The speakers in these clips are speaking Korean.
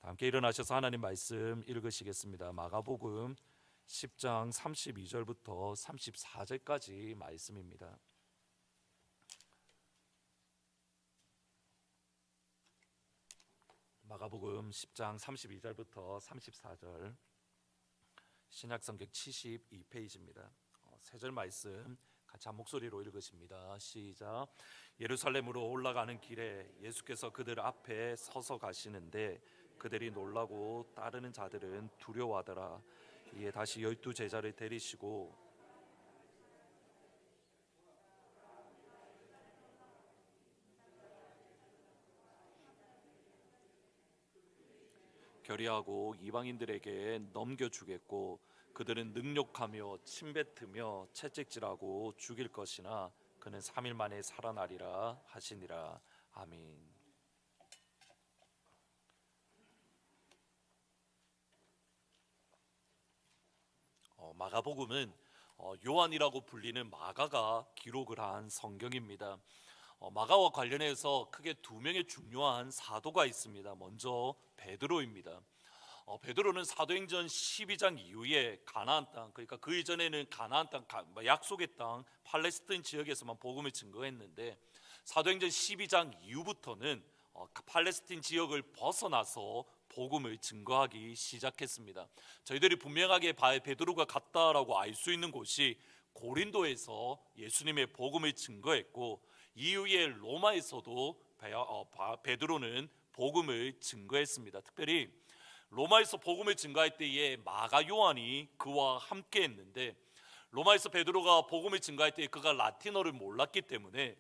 함께 일어나셔서 하나님 말씀 읽으시겠습니다. 마가복음 10장 32절부터 34절까지 말씀입니다. 마가복음 10장 32절부터 34절, 신약성경 72페이지입니다. 세 절 말씀 같이 한 목소리로 읽으십니다. 시작. 예루살렘으로 올라가는 길에 예수께서 그들 앞에 서서 가시는데 그들이 놀라고 따르는 자들은 두려워하더라. 이에 다시 12 제자를 데리시고 결의하고 이방인들에게 넘겨주겠고 그들은 능욕하며 침뱉으며 채찍질하고 죽일 것이나 그는 3일 만에 살아나리라 하시니라. 아멘. 마가복음은 요한이라고 불리는 마가가 기록을 한 성경입니다. 마가와 관련해서 크게 두 명의 중요한 사도가 있습니다. 먼저 베드로입니다. 베드로는 사도행전 12장 이후에 가나안 땅, 그러니까 그 이전에는 가나안 땅, 약속의 땅 팔레스타인 지역에서만 복음을 증거했는데 사도행전 12장 이후부터는 팔레스타인 지역을 벗어나서 복음을 증거하기 시작했습니다. 저희들이 분명하게 베드로가 갔다라고 알 수 있는 곳이 고린도에서 예수님의 복음을 증거했고, 이후에 로마에서도 베드로는 복음을 증거했습니다. 특별히 로마에서 복음을 증거할 때에 마가 요한이 그와 함께 했는데, 로마에서 베드로가 복음을 증거할 때 그가 라틴어를 몰랐기 때문에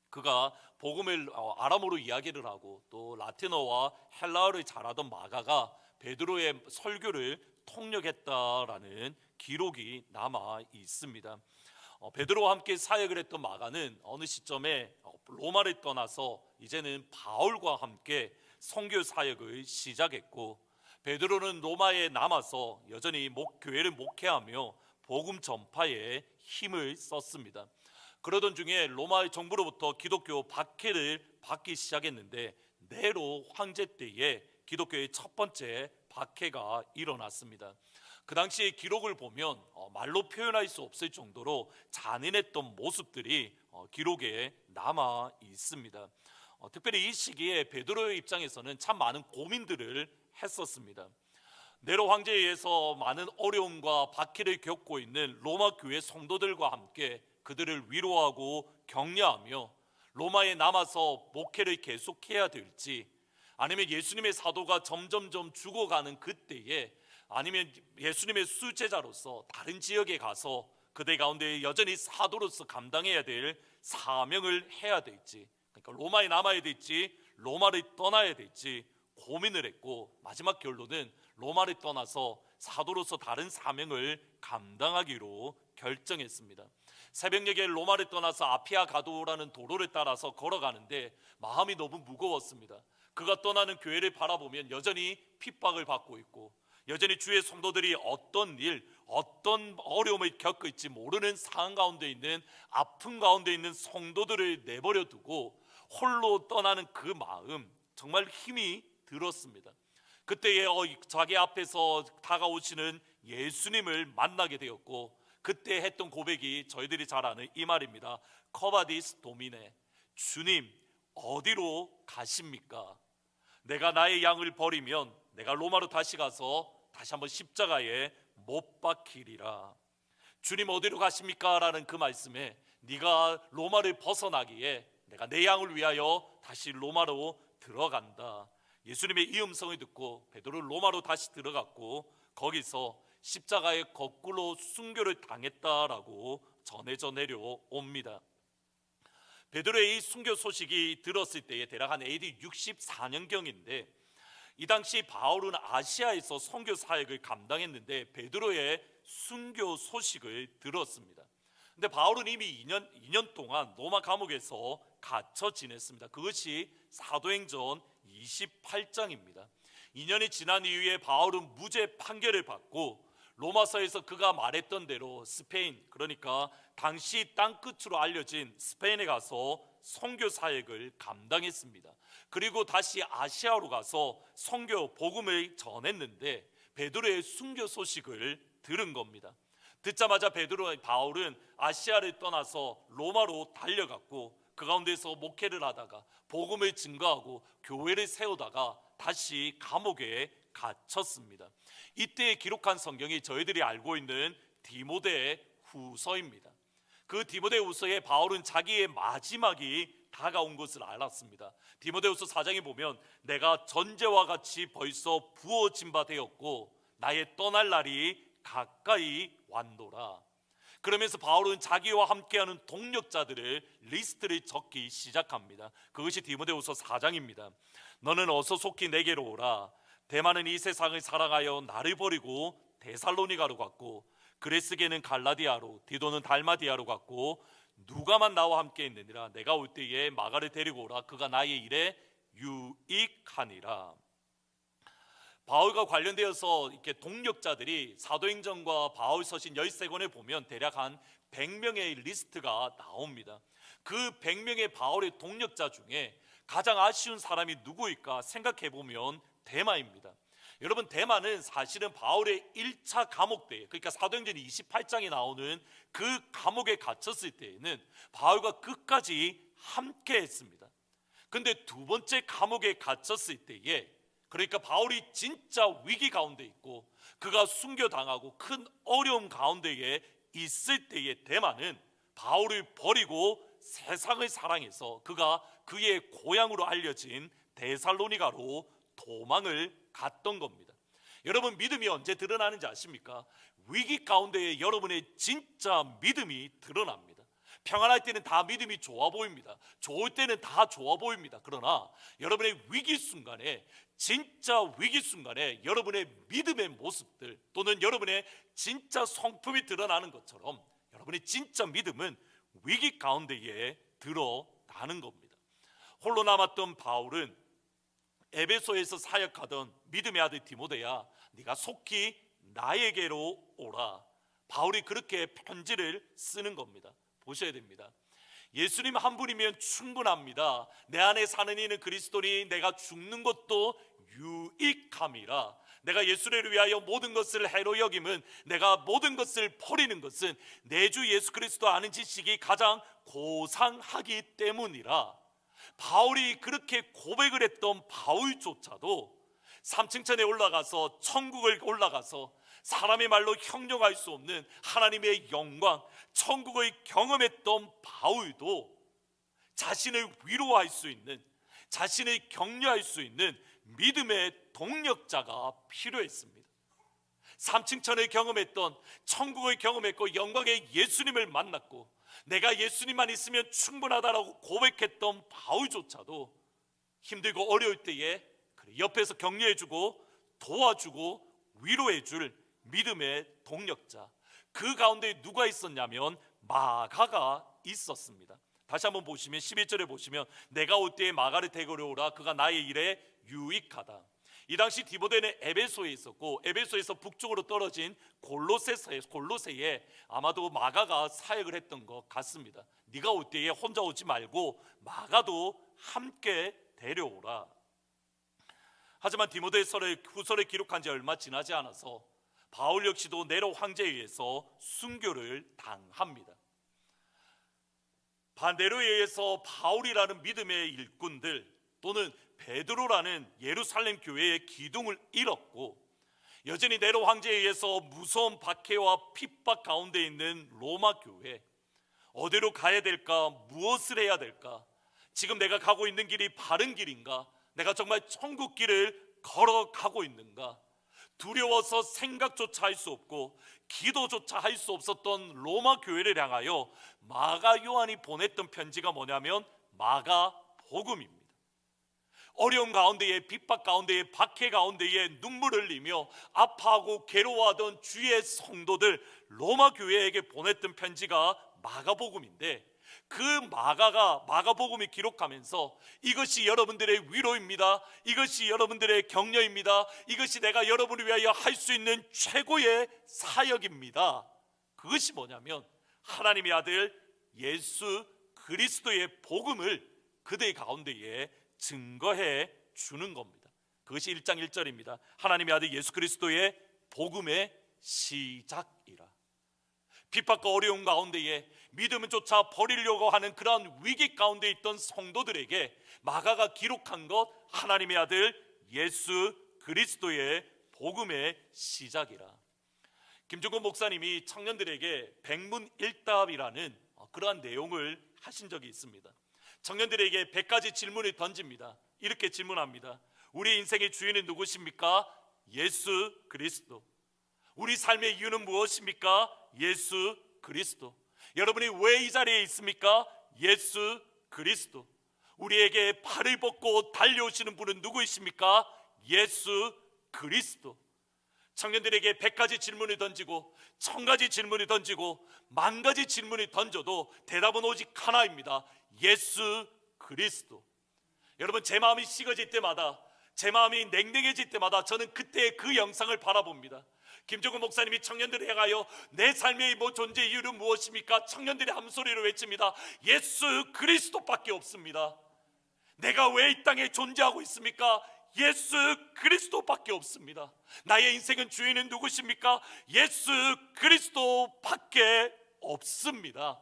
그가 복음을 아람어로 이야기를 하고 또 라틴어와 헬라어를 잘하던 마가가 베드로의 설교를 통역했다라는 기록이 남아 있습니다. 베드로와 함께 사역을 했던 마가는 어느 시점에 로마를 떠나서 이제는 바울과 함께 선교 사역을 시작했고, 베드로는 로마에 남아서 여전히 교회를 목회하며 복음 전파에 힘을 썼습니다. 그러던 중에 로마 정부로부터 기독교 박해를 받기 시작했는데, 네로 황제 때에 기독교의 첫 번째 박해가 일어났습니다. 그 당시의 기록을 보면 말로 표현할 수 없을 정도로 잔인했던 모습들이 기록에 남아 있습니다. 특별히 이 시기에 베드로의 입장에서는 참 많은 고민들을 했었습니다. 네로 황제에 의해서 많은 어려움과 박해를 겪고 있는 로마 교회 성도들과 함께 그들을 위로하고 격려하며 로마에 남아서 목회를 계속해야 될지, 아니면 예수님의 사도가 점점점 죽어가는 그때에 아니면 예수님의 수제자로서 다른 지역에 가서 그들 가운데 여전히 사도로서 감당해야 될 사명을 해야 될지, 그러니까 로마에 남아야 될지 로마를 떠나야 될지 고민을 했고, 마지막 결론은 로마를 떠나서 사도로서 다른 사명을 감당하기로 결정했습니다. 새벽녘에 로마를 떠나서 아피아 가도라는 도로를 따라서 걸어가는데 마음이 너무 무거웠습니다. 그가 떠나는 교회를 바라보면 여전히 핍박을 받고 있고, 여전히 주의 성도들이 어떤 일, 어떤 어려움을 겪을지 모르는 상황 가운데 있는, 아픔 가운데 있는 성도들을 내버려 두고 홀로 떠나는 그 마음, 정말 힘이 들었습니다. 그때에 자기 앞에서 다가오시는 예수님을 만나게 되었고, 그때 했던 고백이 저희들이 잘 아는 이 말입니다. 커바디스 도미네, 주님 어디로 가십니까? 내가 나의 양을 버리면 내가 로마로 다시 가서 다시 한번 십자가에 못 박히리라. 주님 어디로 가십니까? 라는 그 말씀에 네가 로마를 벗어나기에 내가 내 양을 위하여 다시 로마로 들어간다. 예수님의 이 음성을 듣고 베드로는 로마로 다시 들어갔고, 거기서 십자가에 거꾸로 순교를 당했다라고 전해져 내려옵니다. 베드로의 이 순교 소식이 들었을 때에 대략 한 AD 64년경인데, 이 당시 바울은 아시아에서 선교 사역을 감당했는데 베드로의 순교 소식을 들었습니다. 근데 바울은 이미 2년 동안 로마 감옥에서 갇혀 지냈습니다. 그것이 사도행전 28장입니다. 2년이 지난 이후에 바울은 무죄 판결을 받고 로마서에서 그가 말했던 대로 스페인, 그러니까 당시 땅끝으로 알려진 스페인에 가서 선교 사역을 감당했습니다. 그리고 다시 아시아로 가서 선교 복음을 전했는데 베드로의 순교 소식을 들은 겁니다. 듣자마자 바울은 아시아를 떠나서 로마로 달려갔고 그 가운데서 목회를 하다가 복음을 증거하고 교회를 세우다가 다시 감옥에 갇혔습니다. 이때 기록한 성경이 저희들이 알고 있는 디모데 후서입니다. 그 디모데 후서에 바울은 자기의 마지막이 다가온 것을 알았습니다. 디모데후서 4장에 보면 내가 전제와 같이 벌써 부어진 바 되었고 나의 떠날 날이 가까이 왔노라. 그러면서 바울은 자기와 함께하는 동력자들의 리스트를 적기 시작합니다. 그것이 디모데후서 4장입니다. 너는 어서 속히 내게로 오라. 데마는 이 세상을 사랑하여 나를 버리고 데살로니가로 갔고 그레스게는 갈라디아로, 디도는 달마디아로 갔고 누가만 나와 함께 있느니라. 내가 올 때에 마가를 데리고 오라. 그가 나의 일에 유익하니라. 바울과 관련되어서 이렇게 동력자들이 사도행전과 바울 서신 13권에 보면 대략 한 100명의 리스트가 나옵니다. 그 100명의 바울의 동력자 중에 가장 아쉬운 사람이 누구일까 생각해 보면 데마입니다. 여러분, 데마는 사실은 바울의 1차 감옥때, 그러니까 사도행전 28장에 나오는 그 감옥에 갇혔을 때에는 바울과 끝까지 함께 했습니다. 근데 두 번째 감옥에 갇혔을 때에, 그러니까 바울이 진짜 위기 가운데 있고 그가 순교당하고 큰 어려움 가운데에 있을 때에 데마는 바울을 버리고 세상을 사랑해서 그가 그의 고향으로 알려진 데살로니가로 도망을 갔던 겁니다. 여러분, 믿음이 언제 드러나는지 아십니까? 위기 가운데에 여러분의 진짜 믿음이 드러납니다. 평안할 때는 다 믿음이 좋아 보입니다. 좋을 때는 다 좋아 보입니다. 그러나 여러분의 위기 순간에, 진짜 위기 순간에 여러분의 믿음의 모습들 또는 여러분의 진짜 성품이 드러나는 것처럼 여러분의 진짜 믿음은 위기 가운데에 드러나는 겁니다. 홀로 남았던 바울은 에베소에서 사역하던 믿음의 아들 디모데야, 네가 속히 나에게로 오라. 바울이 그렇게 편지를 쓰는 겁니다. 보셔야 됩니다. 예수님 한 분이면 충분합니다. 내 안에 사는 이는 그리스도니 내가 죽는 것도 유익함이라. 내가 예수를 위하여 모든 것을 해로 여김은, 내가 모든 것을 버리는 것은 내 주 예수 그리스도 아는 지식이 가장 고상하기 때문이라. 바울이 그렇게 고백을 했던 바울조차도 3층천에 올라가서, 천국을 올라가서 사람의 말로 형용할 수 없는 하나님의 영광, 천국을 경험했던 바울도 자신을 위로할 수 있는, 자신을 격려할 수 있는 믿음의 동력자가 필요했습니다. 3층천을 경험했던, 천국을 경험했고 영광의 예수님을 만났고 내가 예수님만 있으면 충분하다라고 고백했던 바울조차도 힘들고 어려울 때에 옆에서 격려해주고 도와주고 위로해줄 믿음의 동력자, 그 가운데 누가 있었냐면 마가가 있었습니다. 다시 한번 보시면 11절에 보시면 내가 올 때에 마가를 데리러 오라. 그가 나의 일에 유익하다. 이 당시 디모데는 에베소에 있었고 에베소에서 북쪽으로 떨어진 골로새에 아마도 마가가 사역을 했던 것 같습니다. 네가 올 때에 혼자 오지 말고 마가도 함께 데려오라. 하지만 디모데서를 후서를 기록한 지 얼마 지나지 않아서 바울 역시도 네로 황제에 의해서 순교를 당합니다. 네로에 의해서 바울이라는 믿음의 일꾼들 또는 베드로라는 예루살렘 교회의 기둥을 잃었고, 여전히 네로 황제에 의해서 무서운 박해와 핍박 가운데 있는 로마 교회, 어디로 가야 될까? 무엇을 해야 될까? 지금 내가 가고 있는 길이 바른 길인가? 내가 정말 천국 길을 걸어가고 있는가? 두려워서 생각조차 할 수 없고 기도조차 할 수 없었던 로마 교회를 향하여 마가 요한이 보냈던 편지가 뭐냐면 마가 복음입니다. 어려운 가운데에, 핍박 가운데에, 박해 가운데에 눈물을 흘리며 아파하고 괴로워하던 주의 성도들 로마 교회에게 보냈던 편지가 마가복음인데, 그 마가복음이 기록하면서 이것이 여러분들의 위로입니다, 이것이 여러분들의 격려입니다, 이것이 내가 여러분을 위하여 할 수 있는 최고의 사역입니다. 그것이 뭐냐면 하나님의 아들 예수 그리스도의 복음을 그들 가운데에 증거해 주는 겁니다. 그것이 1장 1절입니다. 하나님의 아들 예수 그리스도의 복음의 시작이라. 핍박과 어려움 가운데에 믿음을 쫓아 버리려고 하는 그러한 위기 가운데 있던 성도들에게 마가가 기록한 것, 하나님의 아들 예수 그리스도의 복음의 시작이라. 김종근 목사님이 청년들에게 백문일답이라는 그러한 내용을 하신 적이 있습니다. 청년들에게 100가지 질문을 던집니다. 이렇게 질문합니다. 우리 인생의 주인은 누구십니까? 예수 그리스도. 우리 삶의 이유는 무엇입니까? 예수 그리스도. 여러분이 왜 이 자리에 있습니까? 예수 그리스도. 우리에게 팔을 벗고 달려오시는 분은 누구이십니까? 예수 그리스도. 청년들에게 100가지 질문을 던지고 1000가지 질문을 던지고 10,000가지 질문을 던져도 대답은 오직 하나입니다. 예수 그리스도. 여러분, 제 마음이 식어질 때마다, 제 마음이 냉랭해질 때마다 저는 그때의 그 영상을 바라봅니다. 김종근 목사님이 청년들을 향하여 내 삶의 존재 이유는 무엇입니까? 청년들이 한 소리로 외칩니다. 예수 그리스도밖에 없습니다. 내가 왜 이 땅에 존재하고 있습니까? 예수 그리스도밖에 없습니다. 나의 인생은 주인은 누구십니까? 예수 그리스도밖에 없습니다.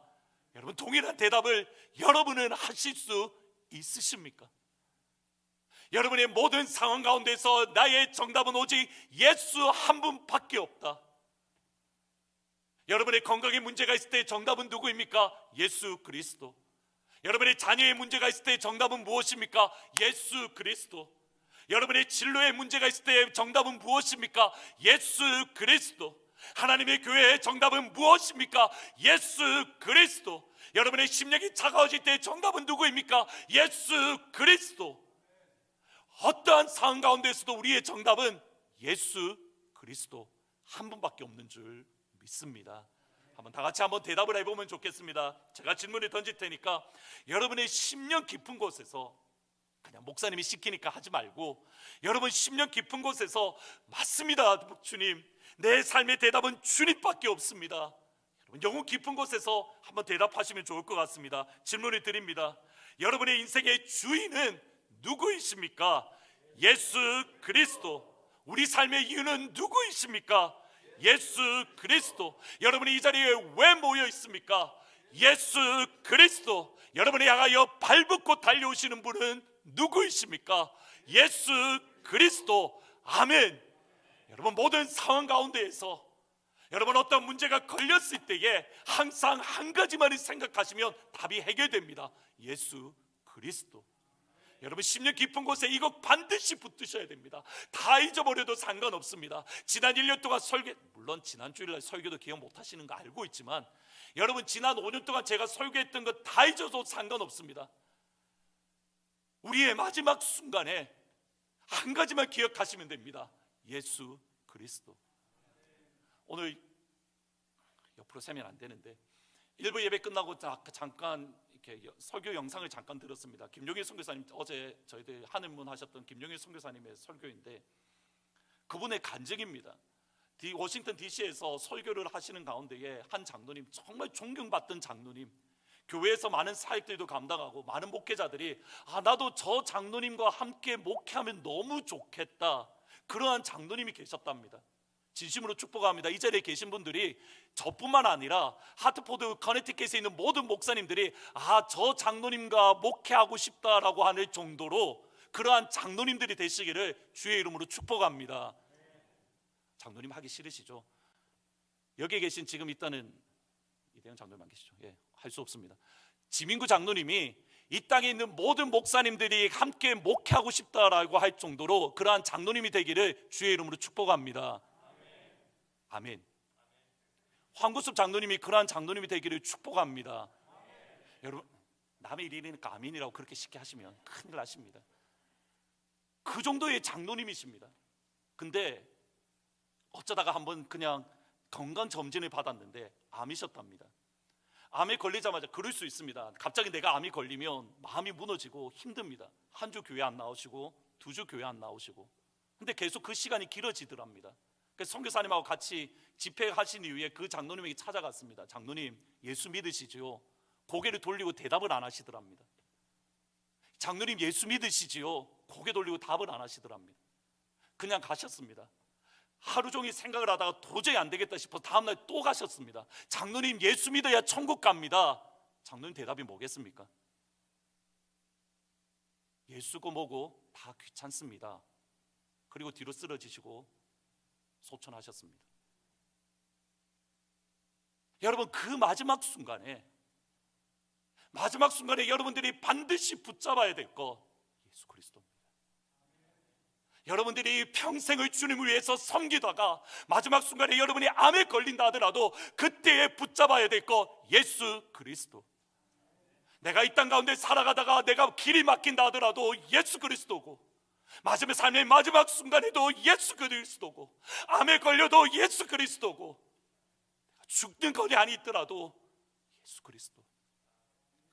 여러분, 동일한 대답을 여러분은 하실 수 있으십니까? 여러분의 모든 상황 가운데서 나의 정답은 오직 예수 한 분밖에 없다. 여러분의 건강에 문제가 있을 때 정답은 누구입니까? 예수 그리스도. 여러분의 자녀의 문제가 있을 때 정답은 무엇입니까? 예수 그리스도. 여러분의 진로에 문제가 있을 때 정답은 무엇입니까? 예수 그리스도. 하나님의 교회의 정답은 무엇입니까? 예수 그리스도. 여러분의 심령이 차가워질 때 정답은 누구입니까? 예수 그리스도. 어떠한 상황 가운데서도 우리의 정답은 예수 그리스도 한 분밖에 없는 줄 믿습니다. 한번 다 같이 한번 대답을 해보면 좋겠습니다. 제가 질문을 던질 테니까 여러분의 심령 깊은 곳에서, 그냥 목사님이 시키니까 하지 말고, 여러분 심령 깊은 곳에서 맞습니다 주님, 내 삶의 대답은 주님밖에 없습니다. 여러분 영혼 깊은 곳에서 한번 대답하시면 좋을 것 같습니다. 질문을 드립니다. 여러분의 인생의 주인은 누구이십니까? 예수 그리스도. 우리 삶의 이유는 누구이십니까? 예수 그리스도. 여러분이 이 자리에 왜 모여 있습니까? 예수 그리스도. 여러분을 향하여 발벗고 달려오시는 분은 누구이십니까? 예수 그리스도. 아멘. 여러분, 모든 상황 가운데에서 여러분 어떤 문제가 걸렸을 때에 항상 한 가지만을 생각하시면 답이 해결됩니다. 예수 그리스도. 여러분 심령 깊은 곳에 이거 반드시 붙드셔야 됩니다. 다 잊어버려도 상관없습니다. 지난 1년 동안 물론 지난 주일날 설교도 기억 못하시는 거 알고 있지만, 여러분 지난 5년 동안 제가 설교했던 거 다 잊어도 상관없습니다. 우리의 마지막 순간에 한 가지만 기억하시면 됩니다. 예수 그리스도. 오늘 옆으로 세면 안 되는데, 1부 예배 끝나고 잠깐 이렇게 설교 영상을 잠깐 들었습니다. 김용일 선교사님, 어제 저희들 하늘문 하셨던 김용일 선교사님의 설교인데, 그분의 간증입니다. 워싱턴 DC에서 설교를 하시는 가운데에 한 장로님, 정말 존경받던 장로님, 교회에서 많은 사역들도 감당하고 많은 목회자들이 나도 저 장로님과 함께 목회하면 너무 좋겠다, 그러한 장로님이 계셨답니다. 진심으로 축복합니다. 이 자리에 계신 분들이 저뿐만 아니라 하트포드 커네티켓에 있는 모든 목사님들이 저 장로님과 목회하고 싶다라고 하는 정도로 그러한 장로님들이 되시기를 주의 이름으로 축복합니다. 장로님 하기 싫으시죠? 여기에 계신 지금 있다는 이대현 장로님 안 계시죠? 할 수 없습니다. 지민구 장로님이 이 땅에 있는 모든 목사님들이 함께 목회하고 싶다라고 할 정도로 그러한 장로님이 되기를 주의 이름으로 축복합니다. 아멘. 황구섭 장로님이 그러한 장로님이 되기를 축복합니다. 여러분, 남의 일이니까 아멘이라고 그렇게 쉽게 하시면 큰일 나십니다. 그 정도의 장로님이십니다. 근데 어쩌다가 한번 그냥 건강검진을 받았는데 암이셨답니다. 암에 걸리자마자 그럴 수 있습니다. 갑자기 내가 암이 걸리면 마음이 무너지고 힘듭니다. 한 주 교회 안 나오시고 2주 교회 안 나오시고, 근데 계속 그 시간이 길어지더랍니다. 그래서 선교사님하고 같이 집회하신 이후에 그 장로님에게 찾아갔습니다. 장로님, 예수 믿으시죠? 고개를 돌리고 대답을 안 하시더랍니다. 장로님 예수 믿으시지요? 고개 돌리고 답을 안 하시더랍니다. 그냥 가셨습니다. 하루 종일 생각을 하다가 도저히 안 되겠다 싶어서 다음날 또 가셨습니다. 장로님 예수 믿어야 천국 갑니다. 장로님 대답이 뭐겠습니까? 예수고 뭐고 다 귀찮습니다. 그리고 뒤로 쓰러지시고 소천하셨습니다. 여러분, 그 마지막 순간에 여러분들이 반드시 붙잡아야 될 거 예수 그리스도입니다. 여러분들이 평생을 주님을 위해서 섬기다가 마지막 순간에 여러분이 암에 걸린다 하더라도 그때에 붙잡아야 될 거 예수 그리스도. 내가 이 땅 가운데 살아가다가 내가 길이 막힌다 하더라도 예수 그리스도고, 마지막 삶의 마지막 순간에도 예수 그리스도고, 암에 걸려도 예수 그리스도고, 죽는 거리 안에 있더라도 예수 그리스도.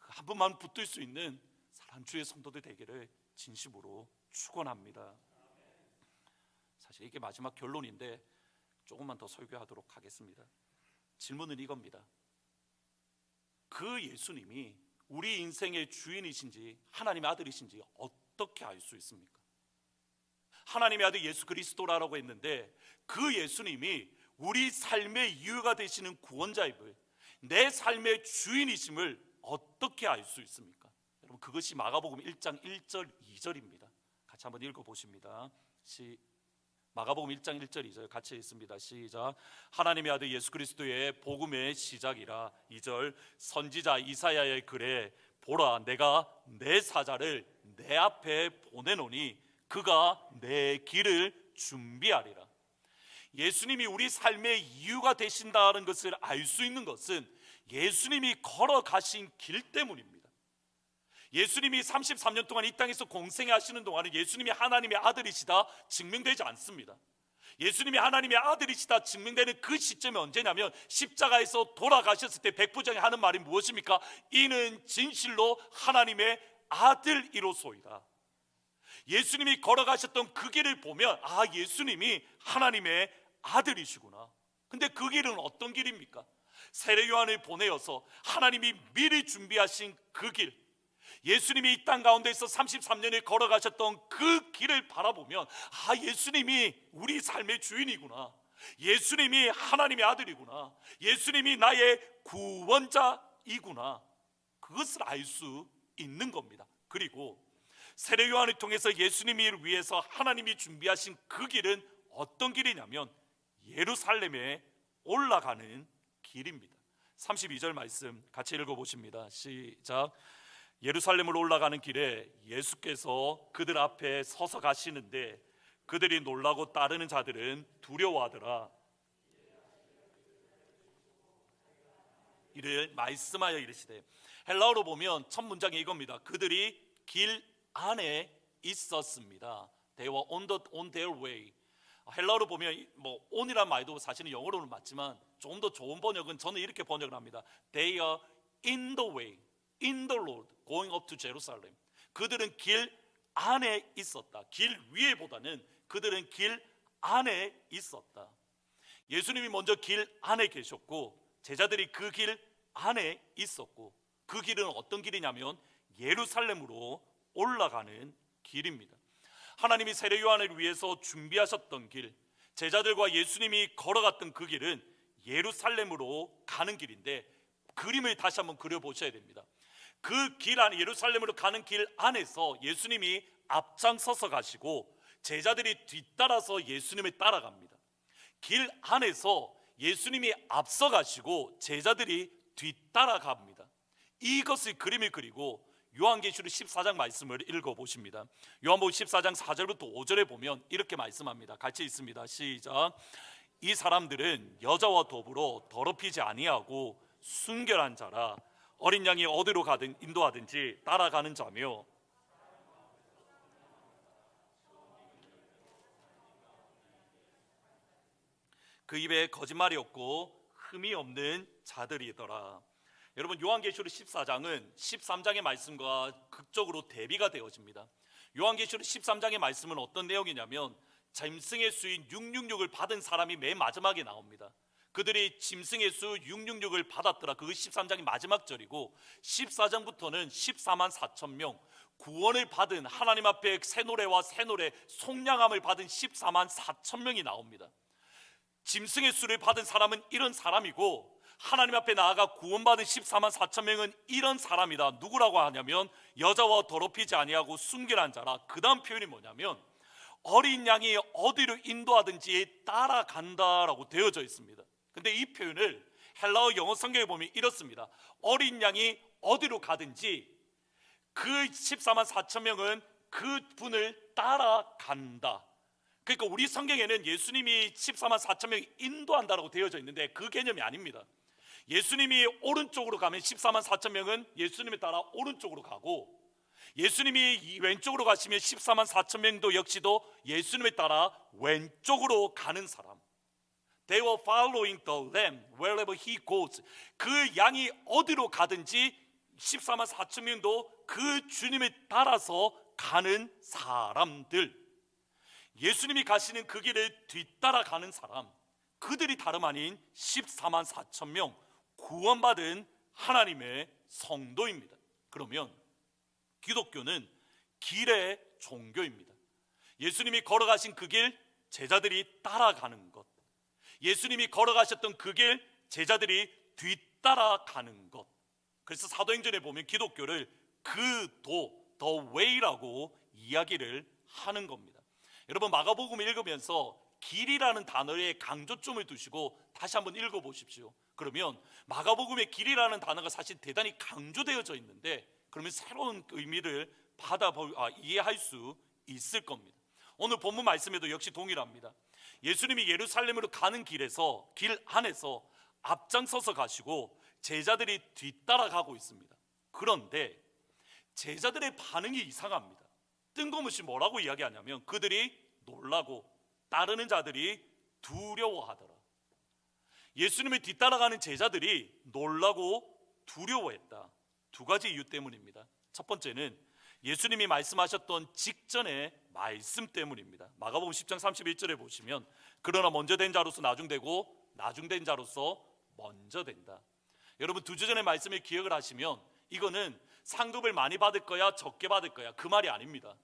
한 분만 붙들 수 있는 사랑 주의 성도들 되기를 진심으로 축원합니다. 사실 이게 마지막 결론인데 조금만 더 설교하도록 하겠습니다. 질문은 이겁니다. 그 예수님이 우리 인생의 주인이신지 하나님의 아들이신지 어떻게 알 수 있습니까? 하나님의 아들 예수 그리스도라고 했는데 그 예수님이 우리 삶의 이유가 되시는 구원자임을, 내 삶의 주인이심을 어떻게 알 수 있습니까? 여러분, 그것이 마가복음 1장 1절 2절입니다. 같이 한번 읽어보십니다. 마가복음 1장 1절 2절 같이 읽습니다. 시작. 하나님의 아들 예수 그리스도의 복음의 시작이라. 2절. 선지자 이사야의 글에 보라 내가 내 사자를 내 앞에 보내노니 그가 내 길을 준비하리라. 예수님이 우리 삶의 이유가 되신다는 것을 알 수 있는 것은 예수님이 걸어가신 길 때문입니다. 예수님이 33년 동안 이 땅에서 공생애 하시는 동안은 예수님이 하나님의 아들이시다 증명되지 않습니다. 예수님이 하나님의 아들이시다 증명되는 그 시점이 언제냐면 십자가에서 돌아가셨을 때 백부장이 하는 말이 무엇입니까? 이는 진실로 하나님의 아들이로소이다. 예수님이 걸어가셨던 그 길을 보면 아, 예수님이 하나님의 아들이시구나. 근데 그 길은 어떤 길입니까? 세례 요한을 보내어서 하나님이 미리 준비하신 그 길, 예수님이 이 땅 가운데서 33년을 걸어가셨던 그 길을 바라보면 아, 예수님이 우리 삶의 주인이구나, 예수님이 하나님의 아들이구나, 예수님이 나의 구원자이구나, 그것을 알 수 있는 겁니다. 그리고 세례 요한을 통해서 예수님을 위해서 하나님이 준비하신 그 길은 어떤 길이냐면 예루살렘에 올라가는 길입니다. 32절 말씀 같이 읽어보십니다. 시작. 예루살렘으로 올라가는 길에 예수께서 그들 앞에 서서 가시는데 그들이 놀라고 따르는 자들은 두려워하더라. 이를 말씀하여 이르시되, 헬라어로 보면 첫 문장이 이겁니다. 그들이 길 안에 있었습니다. They were on their way. 헬라어로 보면 뭐 on이란 말도 사실은 영어로는 맞지만 좀 더 좋은 번역은 저는 이렇게 번역을 합니다. They are in the way, in the road, going up to Jerusalem. 그들은 길 안에 있었다. 길 위에보다는 그들은 길 안에 있었다. 예수님이 먼저 길 안에 계셨고 제자들이 그 길 안에 있었고, 그 길은 어떤 길이냐면 예루살렘으로 올라가는 길입니다. 하나님이 세례 요한을 위해서 준비하셨던 길, 제자들과 예수님이 걸어갔던 그 길은 예루살렘으로 가는 길인데 그림을 다시 한번 그려보셔야 됩니다. 그 길 안에, 예루살렘으로 가는 길 안에서 예수님이 앞장서서 가시고 제자들이 뒤따라서 예수님을 따라갑니다. 길 안에서 예수님이 앞서 가시고 제자들이 뒤따라갑니다. 이것을 그림을 그리고 요한계시록 14장 말씀을 읽어보십니다. 요한복음 14장 4절부터 5절에 보면 이렇게 말씀합니다. 같이 읽습니다. 시작. 이 사람들은 여자와 더불어 더럽히지 아니하고 순결한 자라. 어린 양이 어디로 가든 인도하든지 따라가는 자며, 그 입에 거짓말이 없고 흠이 없는 자들이더라. 여러분, 요한계시록 14장은 13장의 말씀과 극적으로 대비가 되어집니다. 요한계시록 13장의 말씀은 어떤 내용이냐면 짐승의 수인 666을 받은 사람이 맨 마지막에 나옵니다. 그들이 짐승의 수 666을 받았더라. 그 13장이 마지막 절이고 14장부터는 14만 4천 명 구원을 받은, 하나님 앞에 새 노래와 새 노래 속량함을 받은 14만 4천 명이 나옵니다. 짐승의 수를 받은 사람은 이런 사람이고, 하나님 앞에 나아가 구원받은 14만 4천 명은 이런 사람이다. 누구라고 하냐면 여자와 더럽히지 아니하고 순결한 자라. 그 다음 표현이 뭐냐면 어린 양이 어디로 인도하든지 따라간다라고 되어져 있습니다. 근데 이 표현을 헬라어 영어 성경에 보면 이렇습니다. 어린 양이 어디로 가든지 그 14만 4천 명은 그 분을 따라간다. 그러니까 우리 성경에는 예수님이 14만 4천 명이 인도한다라고 되어져 있는데 그 개념이 아닙니다. 예수님이 오른쪽으로 가면 14만 4천 명은 예수님에 따라 오른쪽으로 가고, 예수님이 왼쪽으로 가시면 14만 4천 명도 역시도 예수님에 따라 왼쪽으로 가는 사람. They were following the lamb wherever he goes. 그 양이 어디로 가든지 14만 4천 명도 그 주님에 따라서 가는 사람들. 예수님이 가시는 그 길을 뒤따라가는 사람, 그들이 다름 아닌 14만 4천 명 구원받은 하나님의 성도입니다. 그러면 기독교는 길의 종교입니다. 예수님이 걸어가신 그 길 제자들이 따라가는 것, 예수님이 걸어가셨던 그 길 제자들이 뒤따라가는 것. 그래서 사도행전에 보면 기독교를 그 도, the way라고 이야기를 하는 겁니다. 여러분, 마가복음을 읽으면서 길이라는 단어에 강조점을 두시고 다시 한번 읽어보십시오. 그러면 마가복음의 길이라는 단어가 사실 대단히 강조되어져 있는데, 그러면 새로운 의미를 이해할 수 있을 겁니다. 오늘 본문 말씀에도 역시 동일합니다. 예수님이 예루살렘으로 가는 길에서, 길 안에서 앞장서서 가시고 제자들이 뒤따라가고 있습니다. 그런데 제자들의 반응이 이상합니다. 뜬금없이 뭐라고 이야기하냐면 그들이 놀라고 따르는 자들이 두려워하더라. 예수님을 뒤따라가는 제자들이 놀라고 두려워했다. 두 가지 이유 때문입니다. 첫 번째는 예수님이 말씀하셨던 직전의 말씀 때문입니다. 마가복음 10장 31절에 보시면 그러나 먼저 된 자로서 나중되고 나중된 자로서 먼저 된다. 여러분, 두 주 전의 말씀을 기억을 하시면 이거는 상급을 많이 받을 거야 적게 받을 거야 그 말이 아닙니다.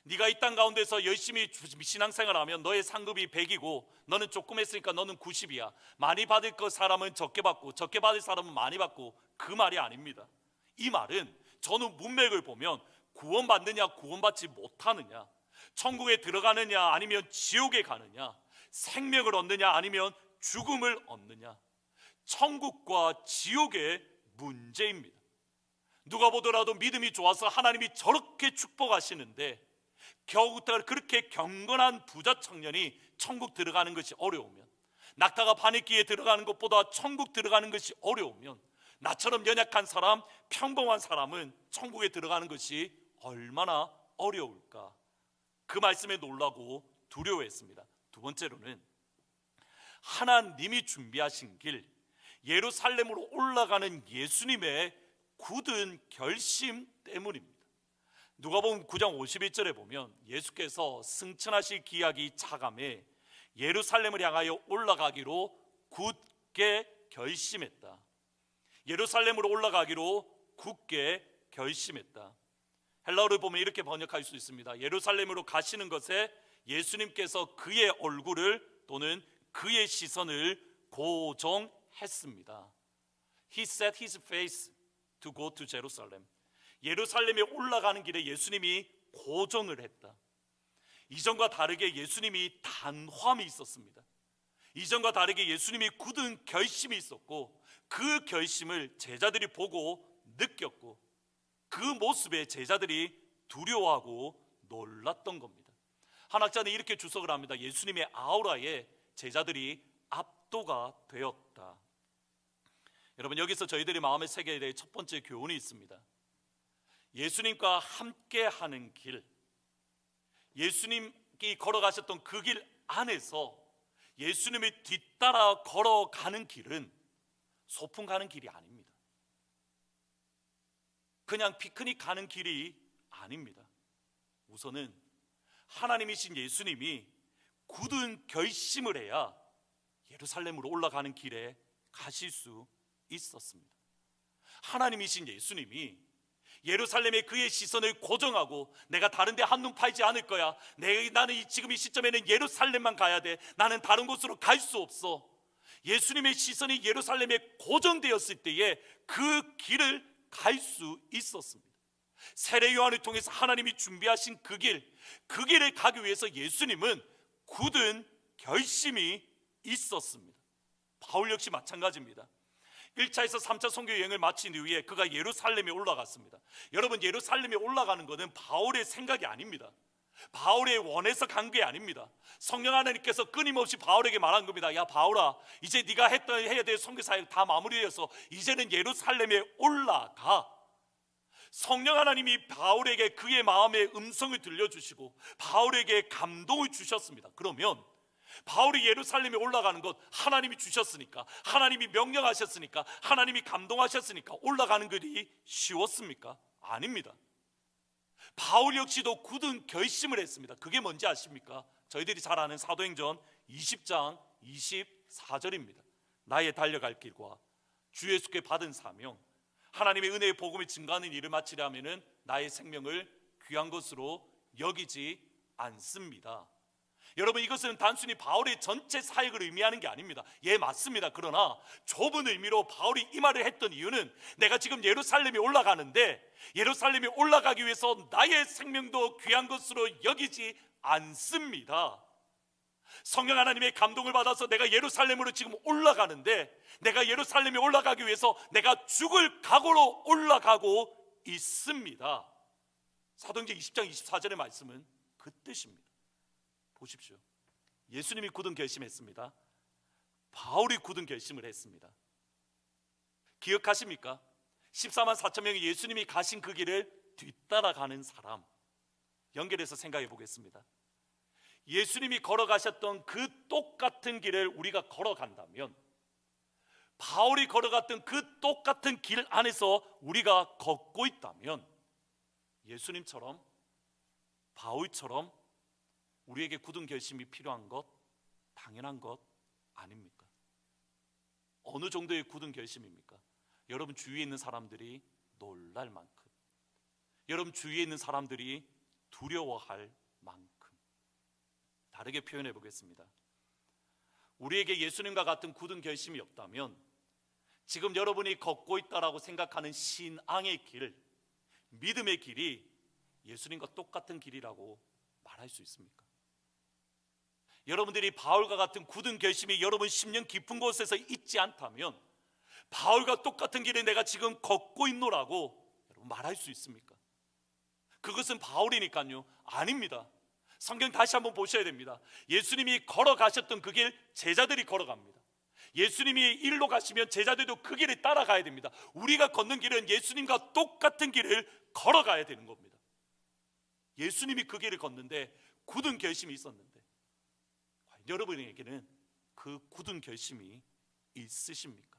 네가 이 땅 가운데서 열심히 신앙생활하면 너의 상급이 100이고 너는 조금 했으니까 너는 90이야. 많이 받을 것 사람은 적게 받고 적게 받을 사람은 많이 받고, 그 말이 아닙니다. 이 말은 저는 문맥을 보면 구원받느냐 구원받지 못하느냐, 천국에 들어가느냐 아니면 지옥에 가느냐, 생명을 얻느냐 아니면 죽음을 얻느냐, 천국과 지옥의 문제입니다. 누가 보더라도 믿음이 좋아서 하나님이 저렇게 축복하시는데 겨우 그렇게 경건한 부자 청년이 천국 들어가는 것이 어려우면, 낙타가 바늘기에 들어가는 것보다 천국 들어가는 것이 어려우면, 나처럼 연약한 사람, 평범한 사람은 천국에 들어가는 것이 얼마나 어려울까. 그 말씀에 놀라고 두려워했습니다. 두 번째로는 하나님이 준비하신 길, 예루살렘으로 올라가는 예수님의 굳은 결심 때문입니다. 누가복음 9장 51절에 보면 예수께서 승천하실 기약이 차감해 예루살렘을 향하여 올라가기로 굳게 결심했다. 예루살렘으로 올라가기로 굳게 결심했다. 헬라어를 보면 이렇게 번역할 수 있습니다. 예루살렘으로 가시는 것에 예수님께서 그의 얼굴을 또는 그의 시선을 고정했습니다. He set his face to go to Jerusalem. 예루살렘에 올라가는 길에 예수님이 고정을 했다. 이전과 다르게 예수님이 단호함이 있었습니다. 이전과 다르게 예수님이 굳은 결심이 있었고, 그 결심을 제자들이 보고 느꼈고, 그 모습에 제자들이 두려워하고 놀랐던 겁니다. 한 학자는 이렇게 주석을 합니다. 예수님의 아우라에 제자들이 압도가 되었다. 여러분, 여기서 저희들이 마음의 새겨야 될 첫 번째 교훈이 있습니다. 예수님과 함께 하는 길, 예수님이 걸어가셨던 그 길 안에서 예수님을 뒤따라 걸어가는 길은 소풍 가는 길이 아닙니다. 그냥 피크닉 가는 길이 아닙니다. 우선은 하나님이신 예수님이 굳은 결심을 해야 예루살렘으로 올라가는 길에 가실 수 있었습니다. 하나님이신 예수님이 예루살렘에 그의 시선을 고정하고 내가 다른 데 한눈 팔지 않을 거야, 나는 지금 이 시점에는 예루살렘만 가야 돼, 나는 다른 곳으로 갈 수 없어. 예수님의 시선이 예루살렘에 고정되었을 때에 그 길을 갈 수 있었습니다. 세례 요한을 통해서 하나님이 준비하신 그 길을 가기 위해서 예수님은 굳은 결심이 있었습니다. 바울 역시 마찬가지입니다. 1차에서 3차 선교 여행을 마친 이후에 그가 예루살렘에 올라갔습니다. 여러분, 예루살렘에 올라가는 것은 바울의 생각이 아닙니다. 바울의 원해서 간 게 아닙니다. 성령 하나님께서 끊임없이 바울에게 말한 겁니다. 야 바울아, 이제 네가 해야 될 선교 사역 다 마무리되어서 이제는 예루살렘에 올라가. 성령 하나님이 바울에게 그의 마음의 음성을 들려주시고 바울에게 감동을 주셨습니다. 그러면 바울이 예루살렘에 올라가는 것 하나님이 주셨으니까, 하나님이 명령하셨으니까, 하나님이 감동하셨으니까 올라가는 것이 쉬웠습니까? 아닙니다. 바울 역시도 굳은 결심을 했습니다. 그게 뭔지 아십니까? 저희들이 잘 아는 사도행전 20장 24절입니다. 나의 달려갈 길과 주 예수께 받은 사명, 하나님의 은혜의 복음이 증가하는 일을 마치려 하면은 나의 생명을 귀한 것으로 여기지 않습니다. 여러분, 이것은 단순히 바울의 전체 사역을 의미하는 게 아닙니다. 예, 맞습니다. 그러나 좁은 의미로 바울이 이 말을 했던 이유는 내가 지금 예루살렘에 올라가는데 예루살렘에 올라가기 위해서 나의 생명도 귀한 것으로 여기지 않습니다. 성령 하나님의 감동을 받아서 내가 예루살렘으로 지금 올라가는데 내가 예루살렘에 올라가기 위해서 내가 죽을 각오로 올라가고 있습니다. 사도행전 20장 24절의 말씀은 그 뜻입니다. 보십시오. 예수님이 굳은 결심했습니다. 바울이 굳은 결심을 했습니다. 기억하십니까? 14만 4천 명이 예수님이 가신 그 길을 뒤따라가는 사람, 연결해서 생각해 보겠습니다. 예수님이 걸어가셨던 그 똑같은 길을 우리가 걸어간다면, 바울이 걸어갔던 그 똑같은 길 안에서 우리가 걷고 있다면 예수님처럼, 바울처럼 우리에게 굳은 결심이 필요한 것, 당연한 것 아닙니까? 어느 정도의 굳은 결심입니까? 여러분 주위에 있는 사람들이 놀랄 만큼, 여러분 주위에 있는 사람들이 두려워할 만큼. 다르게 표현해 보겠습니다. 우리에게 예수님과 같은 굳은 결심이 없다면 지금 여러분이 걷고 있다라고 생각하는 신앙의 길, 믿음의 길이 예수님과 똑같은 길이라고 말할 수 있습니까? 여러분들이 바울과 같은 굳은 결심이 여러분 심령 깊은 곳에서 있지 않다면 바울과 똑같은 길에 내가 지금 걷고 있노라고 여러분 말할 수 있습니까? 그것은 바울이니까요. 아닙니다. 성경 다시 한번 보셔야 됩니다. 예수님이 걸어가셨던 그 길 제자들이 걸어갑니다. 예수님이 일로 가시면 제자들도 그 길을 따라가야 됩니다. 우리가 걷는 길은 예수님과 똑같은 길을 걸어가야 되는 겁니다. 예수님이 그 길을 걷는데 굳은 결심이 있었는데 여러분에게는 그 굳은 결심이 있으십니까?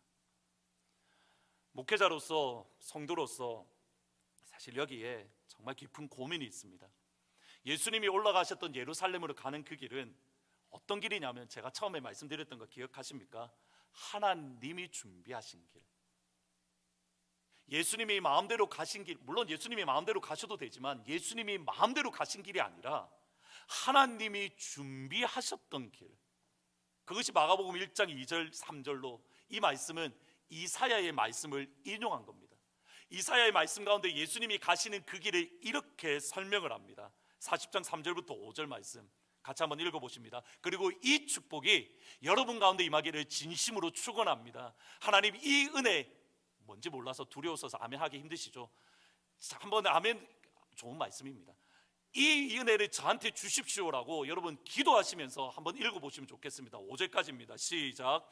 목회자로서, 성도로서 사실 여기에 정말 깊은 고민이 있습니다. 예수님이 올라가셨던 예루살렘으로 가는 그 길은 어떤 길이냐면, 제가 처음에 말씀드렸던 거 기억하십니까? 하나님이 준비하신 길. 예수님이 마음대로 가신 길, 물론 예수님이 마음대로 가셔도 되지만 예수님이 마음대로 가신 길이 아니라 하나님이 준비하셨던 길. 그것이 마가복음 1장 2절 3절로 이 말씀은 이사야의 말씀을 인용한 겁니다. 이사야의 말씀 가운데 예수님이 가시는 그 길을 이렇게 설명을 합니다. 40장 3절부터 5절 말씀 같이 한번 읽어보십니다. 그리고 이 축복이 여러분 가운데 임하기를 진심으로 축원합니다. 하나님, 이 은혜 뭔지 몰라서 두려워서 아멘하기 힘드시죠? 한번 아멘, 좋은 말씀입니다. 이 은혜를 저한테 주십시오라고 여러분 기도하시면서 한번 읽어보시면 좋겠습니다. 5절까지입니다. 시작.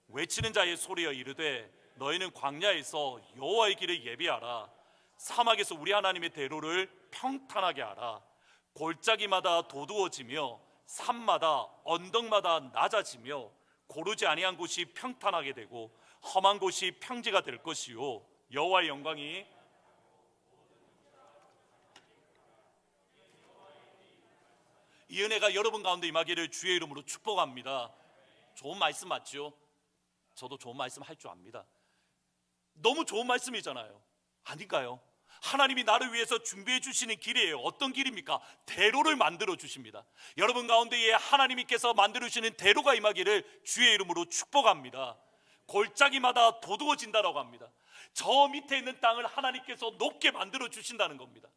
외치는 자의 소리여 이르되 너희는 광야에서 여호와의 길을 예비하라. 사막에서 우리 하나님의 대로를 평탄하게 하라. 골짜기마다 도두어지며 산마다 언덕마다 낮아지며 고르지 아니한 곳이 평탄하게 되고 험한 곳이 평지가 될 것이요 여호와의 영광이 이 은혜가 여러분 가운데 임하기를 주의 이름으로 축복합니다. 좋은 말씀 맞죠? 저도 좋은 말씀 할 줄 압니다. 너무 좋은 말씀이잖아요. 아닌가요? 하나님이 나를 위해서 준비해 주시는 길이에요. 어떤 길입니까? 대로를 만들어 주십니다. 여러분 가운데에 하나님께서 만들어 주시는 대로가 임하기를 주의 이름으로 축복합니다. 골짜기마다 도두어진다라고 합니다. 저 밑에 있는 땅을 하나님께서 높게 만들어 주신다는 겁니다.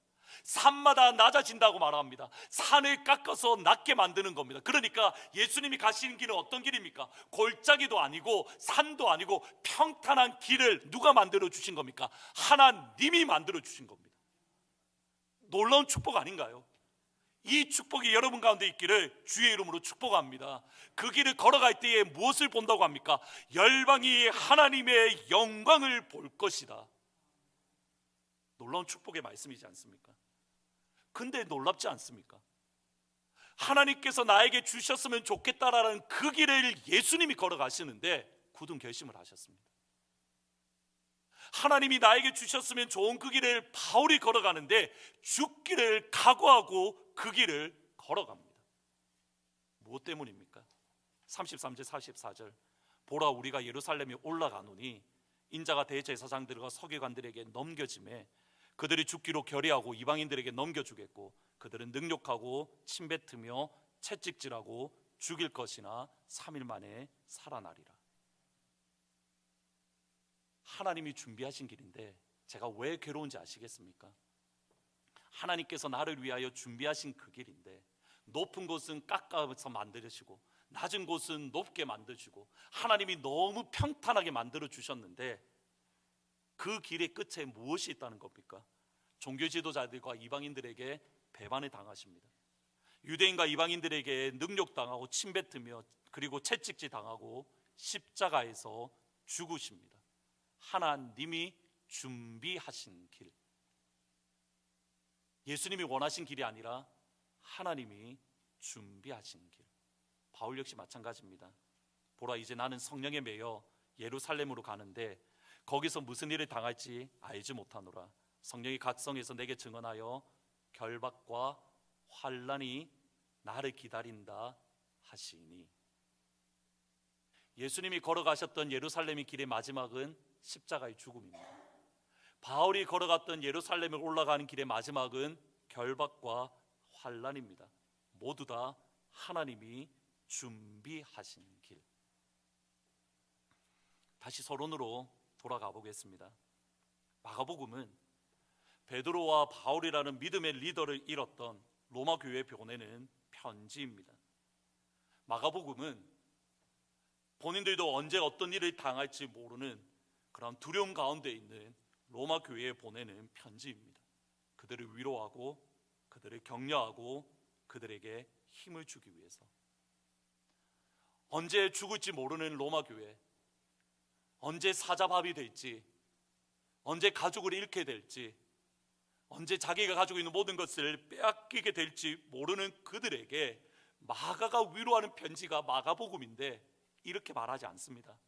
산마다 낮아진다고 말합니다. 산을 깎아서 낮게 만드는 겁니다. 그러니까 예수님이 가시는 길은 어떤 길입니까? 골짜기도 아니고 산도 아니고 평탄한 길을 누가 만들어 주신 겁니까? 하나님이 만들어 주신 겁니다. 놀라운 축복 아닌가요? 이 축복이 여러분 가운데 있기를 주의 이름으로 축복합니다. 그 길을 걸어갈 때에 무엇을 본다고 합니까? 열방이 하나님의 영광을 볼 것이다. 놀라운 축복의 말씀이지 않습니까? 근데 놀랍지 않습니까? 하나님께서 나에게 주셨으면 좋겠다라는 그 길을 예수님이 걸어가시는데 굳은 결심을 하셨습니다. 하나님이 나에게 주셨으면 좋은 그 길을 바울이 걸어가는데 죽기를 각오하고 그 길을 걸어갑니다. 무엇 때문입니까? 33절 44절 보라 우리가 예루살렘에 올라가노니 인자가 대제사장들과 서기관들에게 넘겨짐에 그들이 죽기로 결의하고 이방인들에게 넘겨주겠고 그들은 능욕하고 침뱉으며 채찍질하고 죽일 것이나 3일 만에 살아나리라. 하나님이 준비하신 길인데 제가 왜 괴로운지 아시겠습니까? 하나님께서 나를 위하여 준비하신 그 길인데 높은 곳은 깎아서 만드시고 낮은 곳은 높게 만드시고 하나님이 너무 평탄하게 만들어 주셨는데 그 길의 끝에 무엇이 있다는 겁니까? 종교 지도자들과 이방인들에게 배반을 당하십니다. 유대인과 이방인들에게 능욕당하고 침뱉으며 그리고 채찍질 당하고 십자가에서 죽으십니다. 하나님이 준비하신 길, 예수님이 원하신 길이 아니라 하나님이 준비하신 길. 바울 역시 마찬가지입니다. 보라 이제 나는 성령에 매여 예루살렘으로 가는데 거기서 무슨 일을 당할지 알지 못하노라. 성령이 각성에서 내게 증언하여 결박과 환난이 나를 기다린다 하시니. 예수님이 걸어가셨던 예루살렘의 길의 마지막은 십자가의 죽음입니다. 바울이 걸어갔던 예루살렘을 올라가는 길의 마지막은 결박과 환난입니다. 모두 다 하나님이 준비하신 길. 다시 서론으로 돌아가 보겠습니다. 마가복음은 베드로와 바울이라는 믿음의 리더를 잃었던 로마 교회에 보내는 편지입니다. 마가복음은 본인들도 언제 어떤 일을 당할지 모르는 그런 두려움 가운데 있는 로마 교회에 보내는 편지입니다. 그들을 위로하고 그들을 격려하고 그들에게 힘을 주기 위해서. 언제 죽을지 모르는 로마 교회, 언제 사자밥이 될지, 언제 가족을 잃게 될지, 언제 자기가 가지고 있는 모든 것을 빼앗기게 될지 모르는 그들에게 마가가 위로하는 편지가 마가복음인데 이렇게 말하지 않습니다.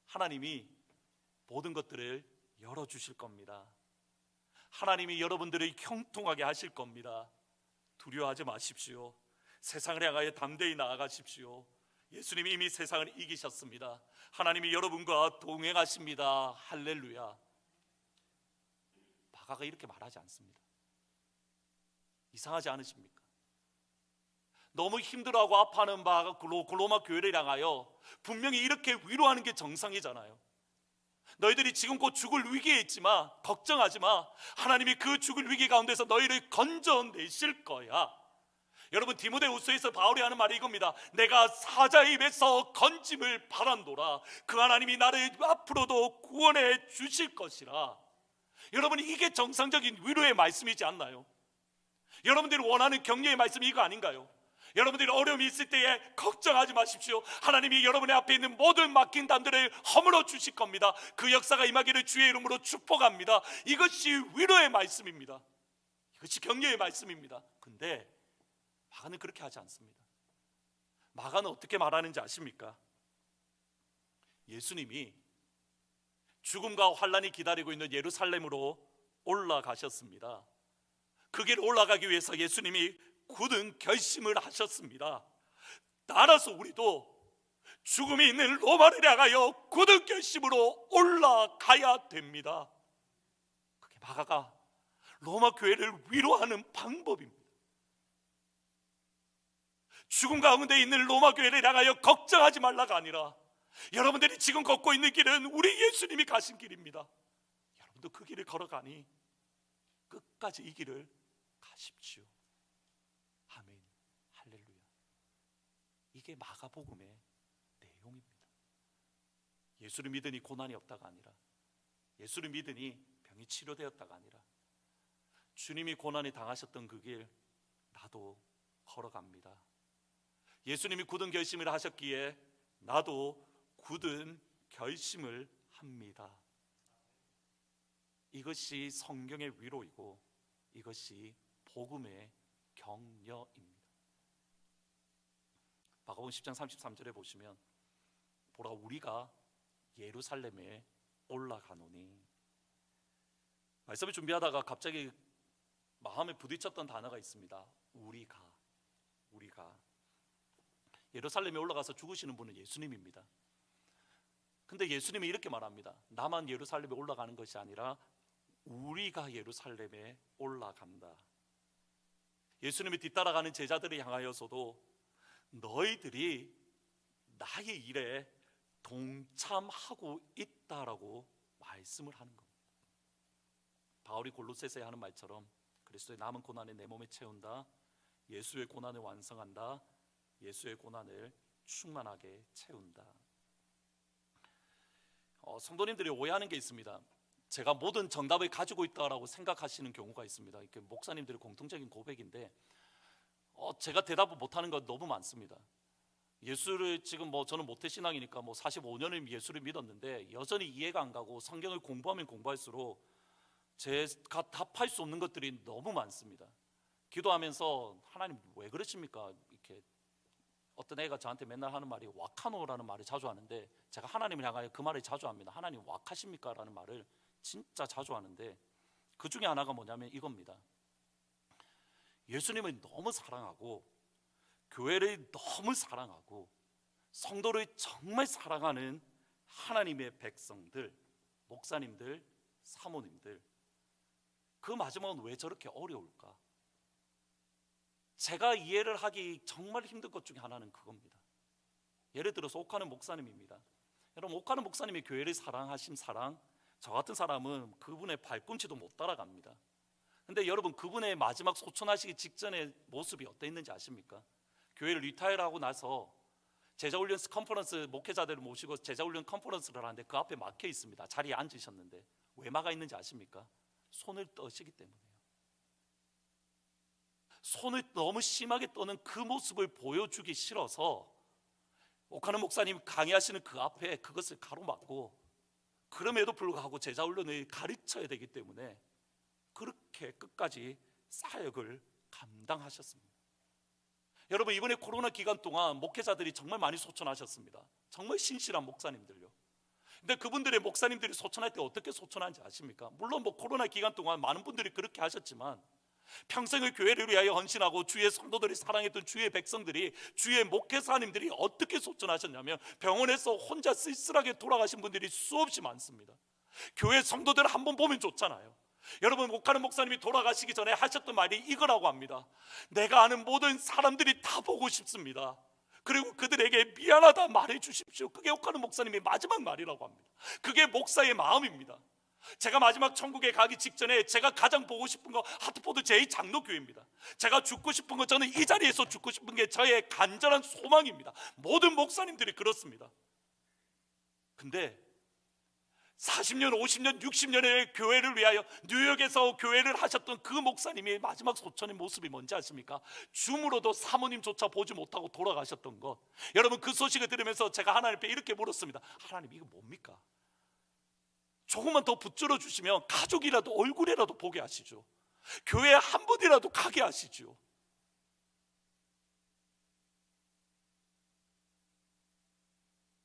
하나님이 모든 것들을 열어주실 겁니다. 하나님이 여러분들을 형통하게 하실 겁니다. 두려워하지 마십시오. 세상을 향하여 담대히 나아가십시오. 예수님이 이미 세상을 이기셨습니다. 하나님이 여러분과 동행하십니다. 할렐루야. 마가가 이렇게 말하지 않습니다. 이상하지 않으십니까? 너무 힘들어하고 아파하는 마가 로마 교회를 향하여 분명히 이렇게 위로하는 게 정상이잖아요. 너희들이 지금 곧 죽을 위기에 있지만 걱정하지 마. 하나님이 그 죽을 위기 가운데서 너희를 건져내실 거야. 여러분 디모데후서에서 바울이 하는 말이 이겁니다. 내가 사자의 입에서 건짐을 바란도라. 그 하나님이 나를 앞으로도 구원해 주실 것이라. 여러분 이게 정상적인 위로의 말씀이지 않나요? 여러분들이 원하는 격려의 말씀이 이거 아닌가요? 여러분들이 어려움이 있을 때에 걱정하지 마십시오. 하나님이 여러분의 앞에 있는 모든 맡긴 담들을 허물어 주실 겁니다. 그 역사가 임하기를 주의 이름으로 축복합니다. 이것이 위로의 말씀입니다. 이것이 격려의 말씀입니다. 근데 마가는 그렇게 하지 않습니다. 마가는 어떻게 말하는지 아십니까? 예수님이 죽음과 환난이 기다리고 있는 예루살렘으로 올라가셨습니다. 그 길 올라가기 위해서 예수님이 굳은 결심을 하셨습니다. 따라서 우리도 죽음이 있는 로마를 향하여 굳은 결심으로 올라가야 됩니다. 그게 마가가 로마 교회를 위로하는 방법입니다. 죽음 가운데 있는 로마 교회를 향하여 걱정하지 말라가 아니라, 여러분들이 지금 걷고 있는 길은 우리 예수님이 가신 길입니다. 여러분도 그 길을 걸어가니 끝까지 이 길을 가십시오. 아멘, 할렐루야. 이게 마가복음의 내용입니다. 예수를 믿으니 고난이 없다가 아니라, 예수를 믿으니 병이 치료되었다가 아니라, 주님이 고난이 당하셨던 그 길 나도 걸어갑니다. 예수님이 굳은 결심을 하셨기에 나도 굳은 결심을 합니다. 이것이 성경의 위로이고 이것이 복음의 격려입니다. 마가복음 10장 33절에 보시면, 보라 우리가 예루살렘에 올라가노니. 말씀을 준비하다가 갑자기 마음에 부딪혔던 단어가 있습니다. 우리가. 예루살렘에 올라가서 죽으시는 분은 예수님입니다. 근데 예수님이 이렇게 말합니다. 나만 예루살렘에 올라가는 것이 아니라 우리가 예루살렘에 올라간다. 예수님이 뒤따라가는 제자들을 향하여서도 너희들이 나의 일에 동참하고 있다라고 말씀을 하는 겁니다. 바울이 골로새서에 하는 말처럼 그리스도의 남은 고난을 내 몸에 채운다. 예수의 고난을 완성한다. 예수의 고난을 충만하게 채운다. 성도님들이 오해하는 게 있습니다. 제가 모든 정답을 가지고 있다라고 생각하시는 경우가 있습니다. 이게 목사님들의 공통적인 고백인데, 제가 대답을 못하는 건 너무 많습니다. 예수를 지금 저는 모태신앙이니까 45년을 예수를 믿었는데 여전히 이해가 안 가고, 성경을 공부하면 공부할수록 제가 답할 수 없는 것들이 너무 많습니다. 기도하면서 하나님 왜 그러십니까? 이렇게 어떤 애가 저한테 맨날 하는 말이 와카노라는 말을 자주 하는데, 제가 하나님을 향하여 그 말을 자주 합니다. 하나님 와카십니까? 라는 말을 진짜 자주 하는데, 그 중에 하나가 뭐냐면 이겁니다. 예수님을 너무 사랑하고 교회를 너무 사랑하고 성도를 정말 사랑하는 하나님의 백성들, 목사님들, 사모님들, 그 마지막은 왜 저렇게 어려울까? 제가 이해를 하기 정말 힘든 것 중에 하나는 그겁니다. 예를 들어서 옥하는 목사님입니다. 여러분, 옥하는 목사님이 교회를 사랑하신 사랑, 저 같은 사람은 그분의 발꿈치도 못 따라갑니다. 근데 여러분, 그분의 마지막 소천하시기 직전의 모습이 어땠는지 아십니까? 교회를 리타이어하고 나서 제자훈련 컨퍼런스, 목회자들을 모시고 제자훈련 컨퍼런스를 하는데 그 앞에 막혀 있습니다. 자리에 앉으셨는데 왜 막아 있는지 아십니까? 손을 떠시기 때문이에요. 손을 너무 심하게 떠는 그 모습을 보여주기 싫어서 옥하는 목사님 강의하시는 그 앞에 그것을 가로막고, 그럼에도 불구하고 제자훈련을 가르쳐야 되기 때문에 그렇게 끝까지 사역을 감당하셨습니다. 여러분, 이번에 코로나 기간 동안 목회자들이 정말 많이 소천하셨습니다. 정말 신실한 목사님들요. 근데 그분들의 목사님들이 소천할 때 어떻게 소천하는지 아십니까? 물론 코로나 기간 동안 많은 분들이 그렇게 하셨지만, 평생을 교회를 위하여 헌신하고 주의 성도들이 사랑했던 주의 백성들이, 주의 목회사님들이 어떻게 소천하셨냐면, 병원에서 혼자 쓸쓸하게 돌아가신 분들이 수없이 많습니다. 교회 성도들 한번 보면 좋잖아요. 여러분, 목하는 목사님이 돌아가시기 전에 하셨던 말이 이거라고 합니다. 내가 아는 모든 사람들이 다 보고 싶습니다. 그리고 그들에게 미안하다 말해 주십시오. 그게 옥하는 목사님의 마지막 말이라고 합니다. 그게 목사의 마음입니다. 제가 마지막 천국에 가기 직전에 제가 가장 보고 싶은 거 하트포드 제2장로교회입니다. 제가 죽고 싶은 거, 저는 이 자리에서 죽고 싶은 게 저의 간절한 소망입니다. 모든 목사님들이 그렇습니다. 근데 40년, 50년, 60년의 교회를 위하여 뉴욕에서 교회를 하셨던 그 목사님의 마지막 소천의 모습이 뭔지 아십니까? 줌으로도 사모님조차 보지 못하고 돌아가셨던 것. 여러분, 그 소식을 들으면서 제가 하나님께 이렇게 물었습니다. 하나님, 이거 뭡니까? 조금만 더 붙들어 주시면 가족이라도 얼굴이라도 보게 하시죠. 교회에 한 분이라도 가게 하시죠.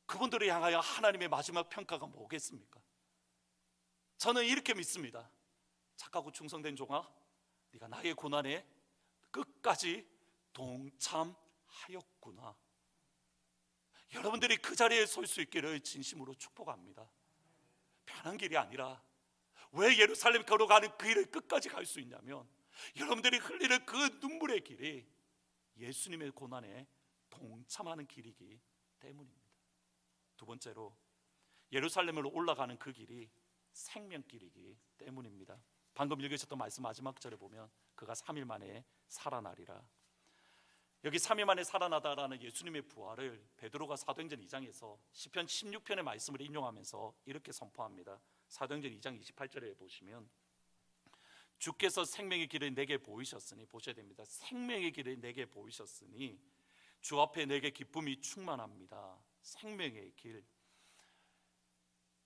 그분들을 향하여 하나님의 마지막 평가가 뭐겠습니까? 저는 이렇게 믿습니다. 착하고 충성된 종아, 네가 나의 고난에 끝까지 동참하였구나. 여러분들이 그 자리에 설 수 있기를 진심으로 축복합니다. 편한 길이 아니라, 왜 예루살렘 걸어가는 그 길을 끝까지 갈 수 있냐면 여러분들이 흘리는 그 눈물의 길이 예수님의 고난에 동참하는 길이기 때문입니다. 두 번째로, 예루살렘으로 올라가는 그 길이 생명길이기 때문입니다. 방금 읽으셨던 말씀 마지막 절에 보면 그가 3일 만에 살아나리라. 여기 3일 만에 살아나다라는 예수님의 부활을 베드로가 사도행전 2장에서 시편 16편의 말씀을 인용하면서 이렇게 선포합니다. 사도행전 2장 28절에 보시면, 주께서 생명의 길을 내게 보이셨으니, 보셔야 됩니다. 생명의 길을 내게 보이셨으니 주 앞에 내게 기쁨이 충만합니다. 생명의 길.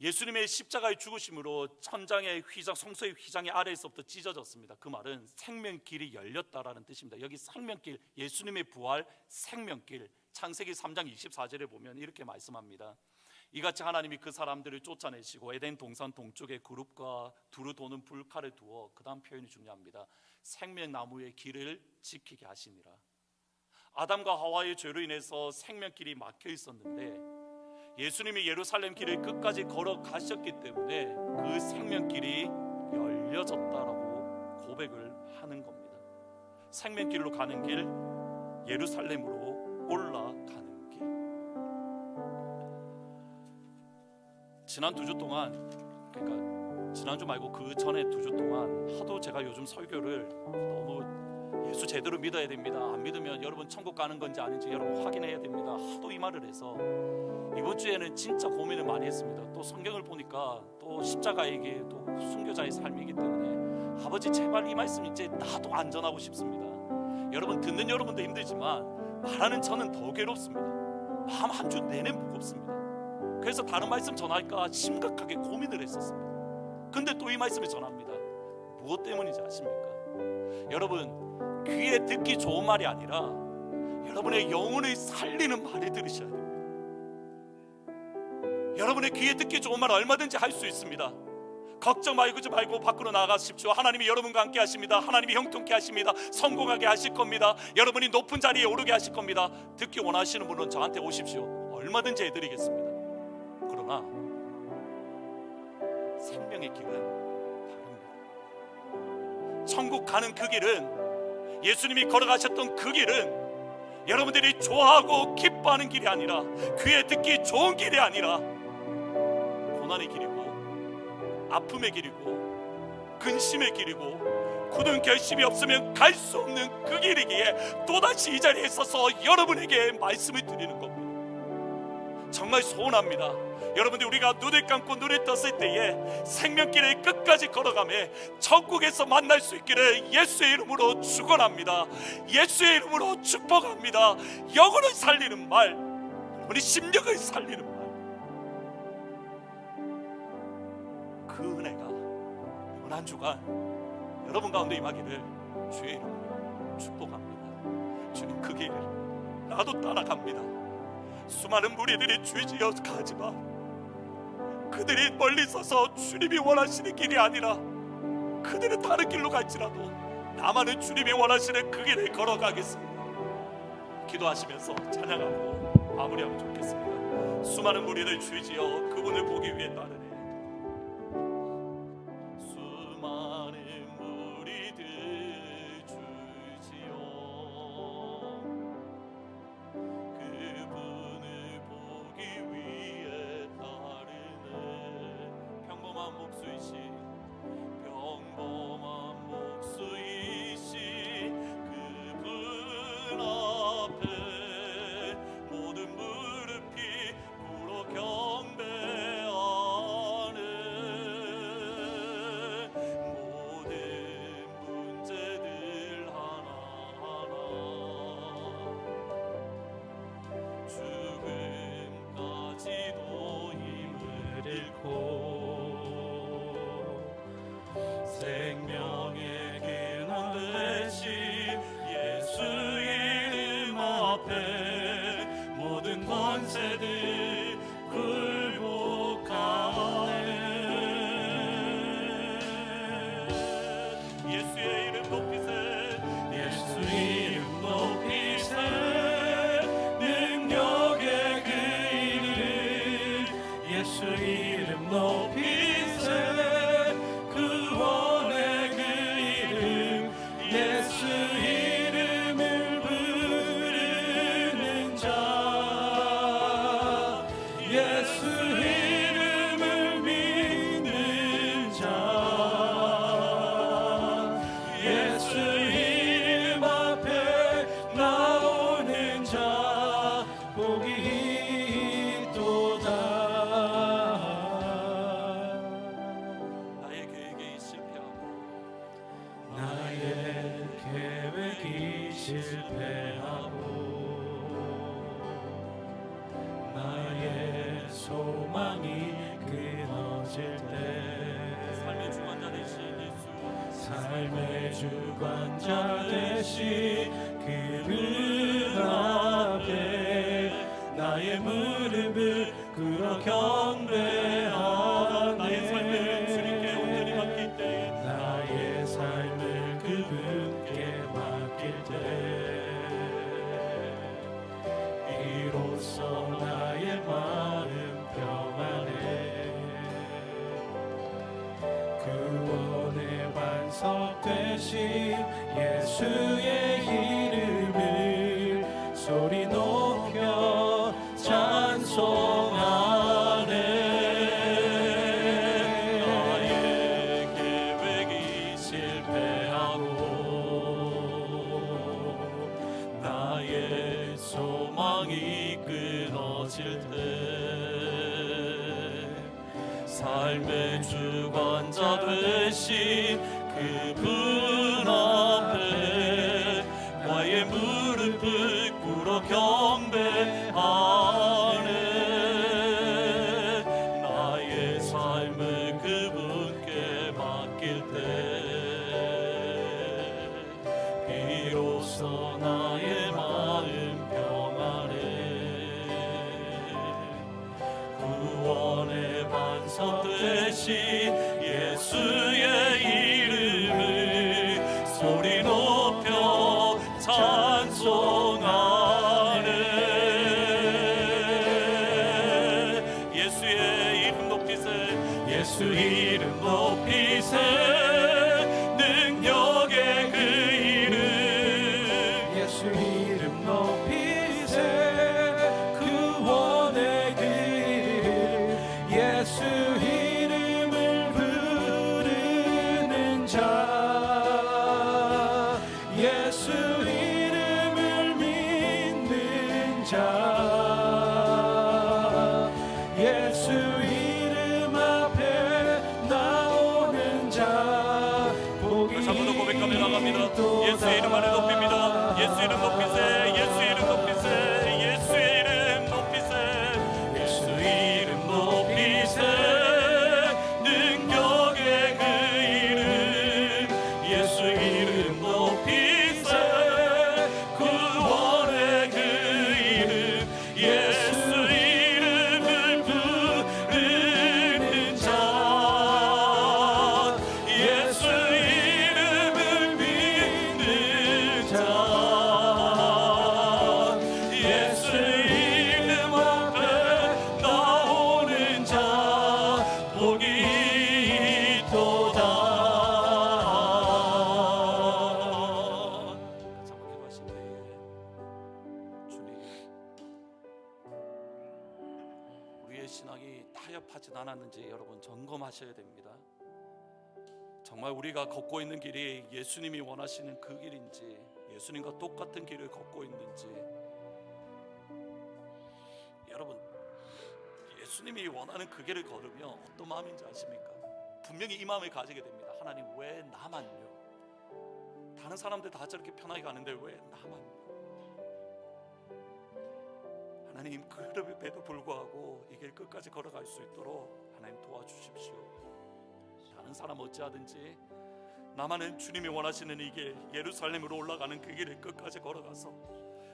예수님의 십자가의 죽으심으로 천장의 휘장, 성소의 휘장이 아래에서부터 찢어졌습니다. 그 말은 생명길이 열렸다라는 뜻입니다. 여기 생명길, 예수님의 부활, 생명길, 창세기 3장 24절에 보면 이렇게 말씀합니다. 이같이 하나님이 그 사람들을 쫓아내시고 에덴 동산 동쪽에 그룹과 두루 도는 불칼을 두어, 그 다음 표현이 중요합니다. 생명나무의 길을 지키게 하시니라. 아담과 하와의 죄로 인해서 생명길이 막혀 있었는데 예수님이 예루살렘 길을 끝까지 걸어가셨기 때문에 그 생명길이 열려졌다라고 고백을 하는 겁니다. 생명길로 가는 길, 예루살렘으로 올라가는 길. 지난 2주 동안, 그러니까 지난주 말고 그 전에 2주 동안 하도 제가 요즘 설교를 너무 예수 제대로 믿어야 됩니다, 안 믿으면 여러분 천국 가는 건지 아닌지 여러분 확인해야 됩니다, 하도 이 말을 해서 이번 주에는 진짜 고민을 많이 했습니다. 또 성경을 보니까 또 십자가이기, 또 순교자의 삶이기 때문에 아버지 제발 이 말씀 이제 나도 안전하고 싶습니다. 여러분 듣는 여러분도 힘들지만 말하는 저는 더 괴롭습니다. 마음 한 주 내내 무겁습니다. 그래서 다른 말씀 전할까 심각하게 고민을 했었습니다. 근데 또 이 말씀을 전합니다. 무엇 때문인지 아십니까? 여러분 귀에 듣기 좋은 말이 아니라 여러분의 영혼을 살리는 말을 들으셔야 됩니다. 여러분의 귀에 듣기 좋은 말 얼마든지 할 수 있습니다. 걱정 말고 밖으로 나가십시오. 하나님이 여러분과 함께 하십니다. 하나님이 형통케 하십니다. 성공하게 하실 겁니다. 여러분이 높은 자리에 오르게 하실 겁니다. 듣기 원하시는 분은 저한테 오십시오. 얼마든지 해드리겠습니다. 그러나 생명의 길은 다릅니다. 천국 가는 그 길은, 예수님이 걸어가셨던 그 길은 여러분들이 좋아하고 기뻐하는 길이 아니라, 귀에 듣기 좋은 길이 아니라 고난의 길이고 아픔의 길이고 근심의 길이고 굳은 결심이 없으면 갈 수 없는 그 길이기에 또다시 이 자리에 서서 여러분에게 말씀을 드리는 겁니다. 정말 소원합니다. 여러분들 우리가 눈을 감고 눈을 떴을 때에 생명길을 끝까지 걸어가며 천국에서 만날 수 있기를 예수의 이름으로 축원합니다. 예수의 이름으로 축복합니다. 영혼을 살리는 말, 우리 심령을 살리는 말, 그 은혜가 이번 한 주간 여러분 가운데 임하기를 주의 이름으로 축복합니다. 주님 그 길 나도 따라갑니다. 수많은 무리들이 주지어 가지만 그들이 멀리 서서 주님이 원하시는 길이 아니라 그들은 다른 길로 갈지라도 나만은 주님이 원하시는 그 길을 걸어가겠습니다. 기도하시면서 찬양하고 마무리하면 좋겠습니다. 수많은 무리들 주지어 그분을 보기 위해 따르네. 수많은 무리들 주지어 그분을 보기 위해 따르네. 평범한 목수이시 그분 앞에 모든 무릎이 꿇어 경배하네. 모든 문제들 하나하나 죽음까지도 힘을 잃고 생명의 길만 되신 예수 이름 앞에 모든 권세들 굴복하네. 예수의 이름 높이세. 예수 이름 높이세. 능력의 그 예수 이름을 믿는 자 예수 이름 앞에 나오는 자 복이 있도다. 나의 계획이 실패하고 나의 계획이 실패하고 나의 소망이 끊어질 때 삶의 주관자 되신 예수 삶의 주관자 되신 그분 앞에 나의 무릎을 꿇어 경배하네. 나의 삶을 주님께 온전히 맡길 때에 나의 삶을 그분께 맡길 때 비로소 나의 마음 평안해. 구원의 반석 되신 예수의 이름을 소리 높여 찬송하네. 나의 계획이 실패하고 나의 소망이 끊어질 때 삶의 주관자 되신 그분 앞에 나의 무릎을 꿇어 경배하네. 나의 삶을 그분께 맡길 때 비로소 나의 마음 평안해. 구원의 반석 되신 예수의 이름을 소리 높여 찬송하네. 예수의 이름 높이세. 예수 이름 높이세. 능력의 그 이름 예수 이름 높이세. 구원의 그 이름 예수 이름을 부르는 자 예수 이름을 믿는 자 예수 이름 앞에 나오는 자 복이 다시 한번 더 고백하며 나갑니다. 예수 이름 안에 높입니다. 예수 이름 높이세. 예수 이름 높이세. 예수의 이름 높이세. 예수 이름 높이세. 능력의 그 이름 예수 이름 높이세. 구원의 그 이름 예수 이름을 부르는 자 예수 이름을 믿는 자 예수 이름 앞에 나오는 자 복이 있도다. 같이 한번 기도하실 때에 주님 우리의 신앙이 타협하진 않았는지 여러분 점검하셔야 됩니다. 정말 우리가 걷고 있는 길이 예수님이 원하시는 그 길인지 예수님과 똑같은 길을 걷고 있는지 여러분 예수님이 원하는 그 길을 걸으면 어떤 마음인지 아십니까? 분명히 이 마음을 가지게 됩니다. 하나님 왜 나만요? 다른 사람들 다 저렇게 편하게 가는데 왜 나만요? 하나님 그럼에도 불구하고 이 길 끝까지 걸어갈 수 있도록 하나님 도와주십시오. 다른 사람 어찌하든지 나만은 주님이 원하시는 이 길 예루살렘으로 올라가는 그 길을 끝까지 걸어가서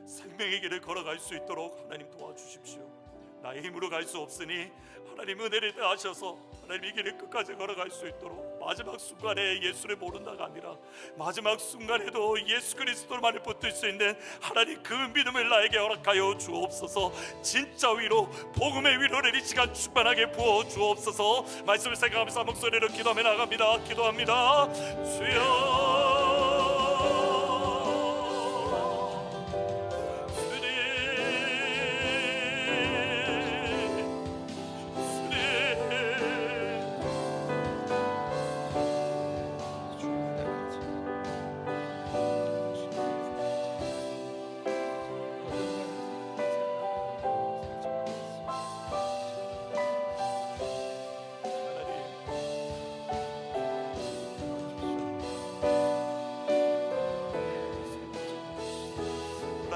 생명의 길을 걸어갈 수 있도록 하나님 도와주십시오. 나의 힘으로 갈 수 없으니 하나님 은혜를 더하셔서 하나님 이 길을 끝까지 걸어갈 수 있도록 마지막 순간에 예수를 모른다가 아니라 마지막 순간에도 예수 그리스도만을 붙들 수 있는 하나님 그 믿음을 나에게 허락하여 주옵소서. 진짜 위로 복음의 위로를 이 시간 충만하게 부어 주옵소서. 말씀을 생각하면서 목소리로 기도하며 나갑니다. 기도합니다. 주여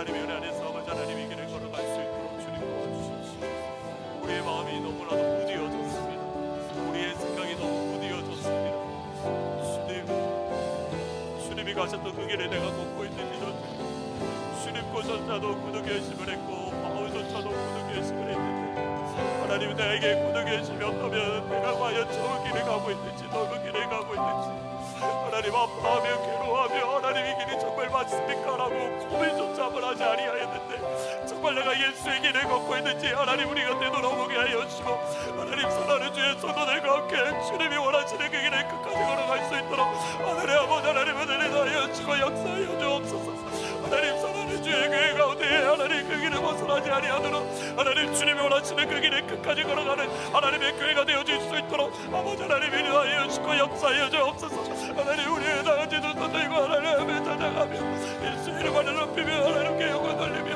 하나님의 은혜 안에서 아버지 하나님의 길을 걸어갈 수 있도록 주님 도와주십시오. 우리의 마음이 너무나도 무디어졌습니다. 우리의 생각이 너무 무디어졌습니다. 주님이 가셨던 그 길에 내가 걷고 있는지도 주님께서도 굳어 계심을 했고 바울조차도 굳어 계심을 했는데 하나님 나에게 굳어 계심이 없다면 내가 과연 저 길을 가고 있는지 너 그 길을 가고 있는지 하나님 아파하며 괴로워하며 하나님 이 길이 정말 맞습니까? 라고 고민조차 한번 하지 아니하였는데 정말 내가 예수의 길을 걷고 있는지 하나님 우리가 되돌아보게 하여 주시고 하나님 사랑하는 주의 성도들과 함께 주님이 원하시는 그 길을 끝까지 걸어갈 수 있도록 하늘의 아버지 하나님 은혜를 하여 주시고 역사하여 주옵소서. 하나님 사랑하는 주의 교회 가운데 하나님 그 길을 벗어나지 아니하도록 하나님 주님이 원하시는 그 길을 끝까지 걸어가는 하나님의 교회가 되어질 수 있도록 아버지 하나님 인도하여 주시고 역사하여 주옵소서. 하나님 우리의 나아진 손 들고 하나님을 찾아가며 예수의 이름 안에 높이며 하나님께 영광 돌리며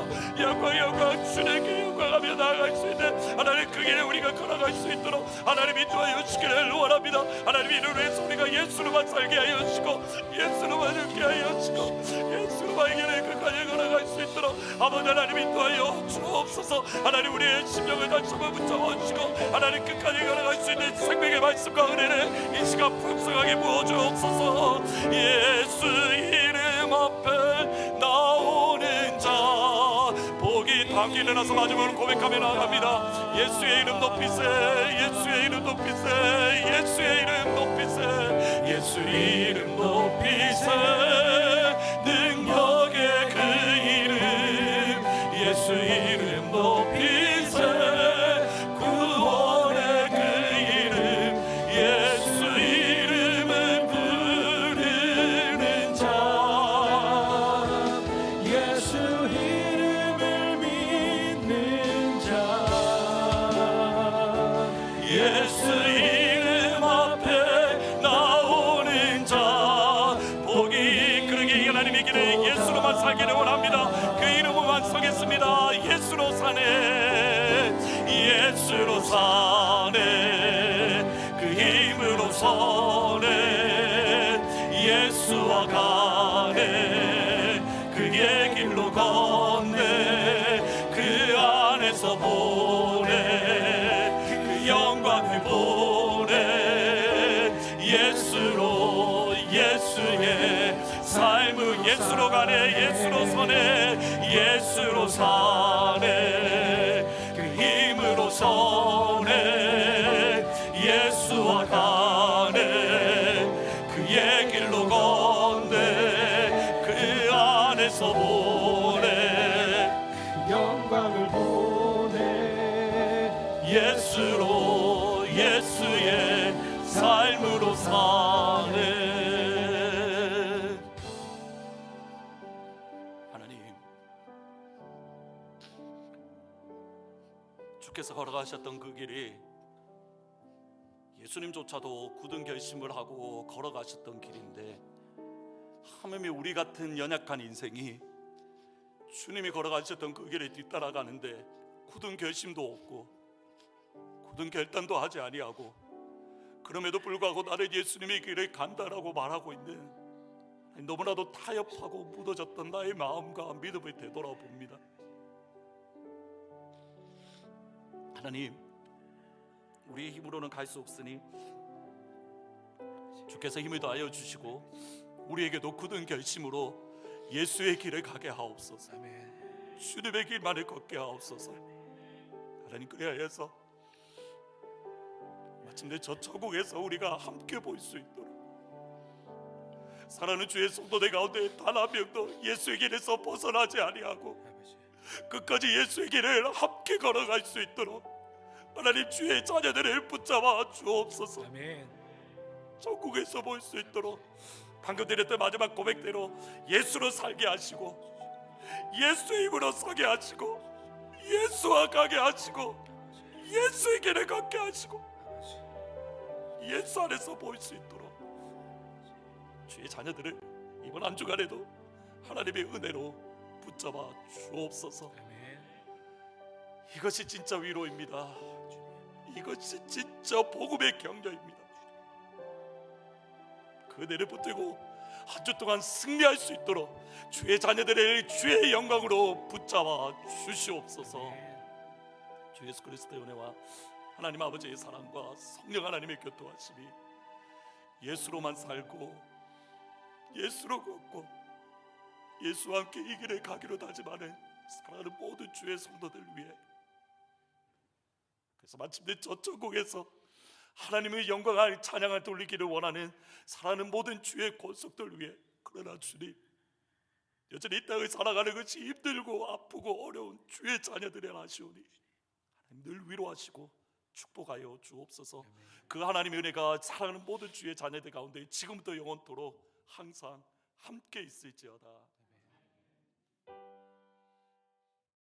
영광 주님께 영광하며 나아갈 수 있는 하나님 그 길에 우리가 걸어갈 수 있도록 하나님 인도하여 주시기를 원합니다. 하나님 이를 위해서 우리가 예수로만 살게 하여 주시고 예수로만 죽게 하여 주시고 예수로만 길을 끝까지 걸어갈 수 있도록 아버지 하나님 인도하여 주옵소서. 하나님 우리의 심령을 다시 한번 붙잡아 주시고 하나님 끝까지 걸어갈 수 있는 생명의 말씀과 은혜를 이 시간 풍성하게 부어주옵소서. 예수 이름 앞에 나오는 자 복이 함께 일어나서 마지막으로 고백하며 나아갑니다. 예수의 이름 높이세 예수의 이름 높이세 예수의 이름 높이세 예수 이름 높이세 능력의 그 이름 예수 이름 높이세 구원의 그 이름 예수 이름은 부르는 자 예수 이름을 믿는 자 예수 이름 앞에 나오는 자 복이 그러게 하나님의 길에 예수로만 살기를 원합니다. 그 이름으로만 서겠습니다. 예수로 사네 예수로 사네 그 힘으로 서네 예수와 가네 그의 길로 걷네 그 안에서 보네 그 영광을 보네 예수로 예수의 삶은 예수로 가네 예수로 서네 예수로 사네 그 힘으로 서네 예수와 가네 그의 길로 걷네 그 안에서 보네 그 영광을 보네 예수로 예수의 삶으로 사네. 주께서 걸어가셨던 그 길이 예수님조차도 굳은 결심을 하고 걸어가셨던 길인데 하물며 우리 같은 연약한 인생이 주님이 걸어가셨던 그 길에 뒤따라가는데 굳은 결심도 없고 굳은 결단도 하지 아니하고 그럼에도 불구하고 나는 예수님의 길을 간다라고 말하고 있는 너무나도 타협하고 무너졌던 나의 마음과 믿음을 되돌아봅니다. 하나님, 우리의 힘으로는 갈 수 없으니 주께서 힘을 더하여 주시고 우리에게도 굳은 결심으로 예수의 길을 가게 하옵소서. 주님의 길만을 걷게 하옵소서. 하나님, 그리하여서 마침내 저 천국에서 우리가 함께 볼 수 있도록 사랑하는 주의 성도들 가운데 단 한 명도 예수의 길에서 벗어나지 아니하고 끝까지 예수의 길을 함께 걸어갈 수 있도록 하나님 주의 자녀들을 붙잡아 주옵소서. 천국에서 볼 수 있도록 방금 드렸던 마지막 고백대로 예수로 살게 하시고 예수의 힘으로 서게 하시고 예수와 가게 하시고 예수의 길을 걷게 하시고 예수 안에서 볼 수 있도록 주의 자녀들을 이번 한 주간에도 하나님의 은혜로 붙잡아 주옵소서. 이것이 진짜 위로입니다. 이것이 진짜 복음의 격려입니다. 그 은혜를 붙들고 한 주 동안 승리할 수 있도록 주의 자녀들을 주의 영광으로 붙잡아 주시옵소서. 주 예수 그리스도의 은혜와 하나님 아버지의 사랑과 성령 하나님의 교통하심이 예수로만 살고 예수로 걷고 예수와 함께 이 길을 가기로 다짐하는 사랑하는 모든 주의 성도들 위해, 그래서 마침내 저 천국에서 하나님의 영광을 찬양을 돌리기를 원하는 사랑하는 모든 주의 권속들 위해, 그러나 주님 여전히 이 땅을 살아가는 것이 힘들고 아프고 어려운 주의 자녀들의 아시오니 하나님 늘 위로하시고 축복하여 주옵소서. 그 하나님의 은혜가 사랑하는 모든 주의 자녀들 가운데 지금부터 영원토록 항상 함께 있을지어다.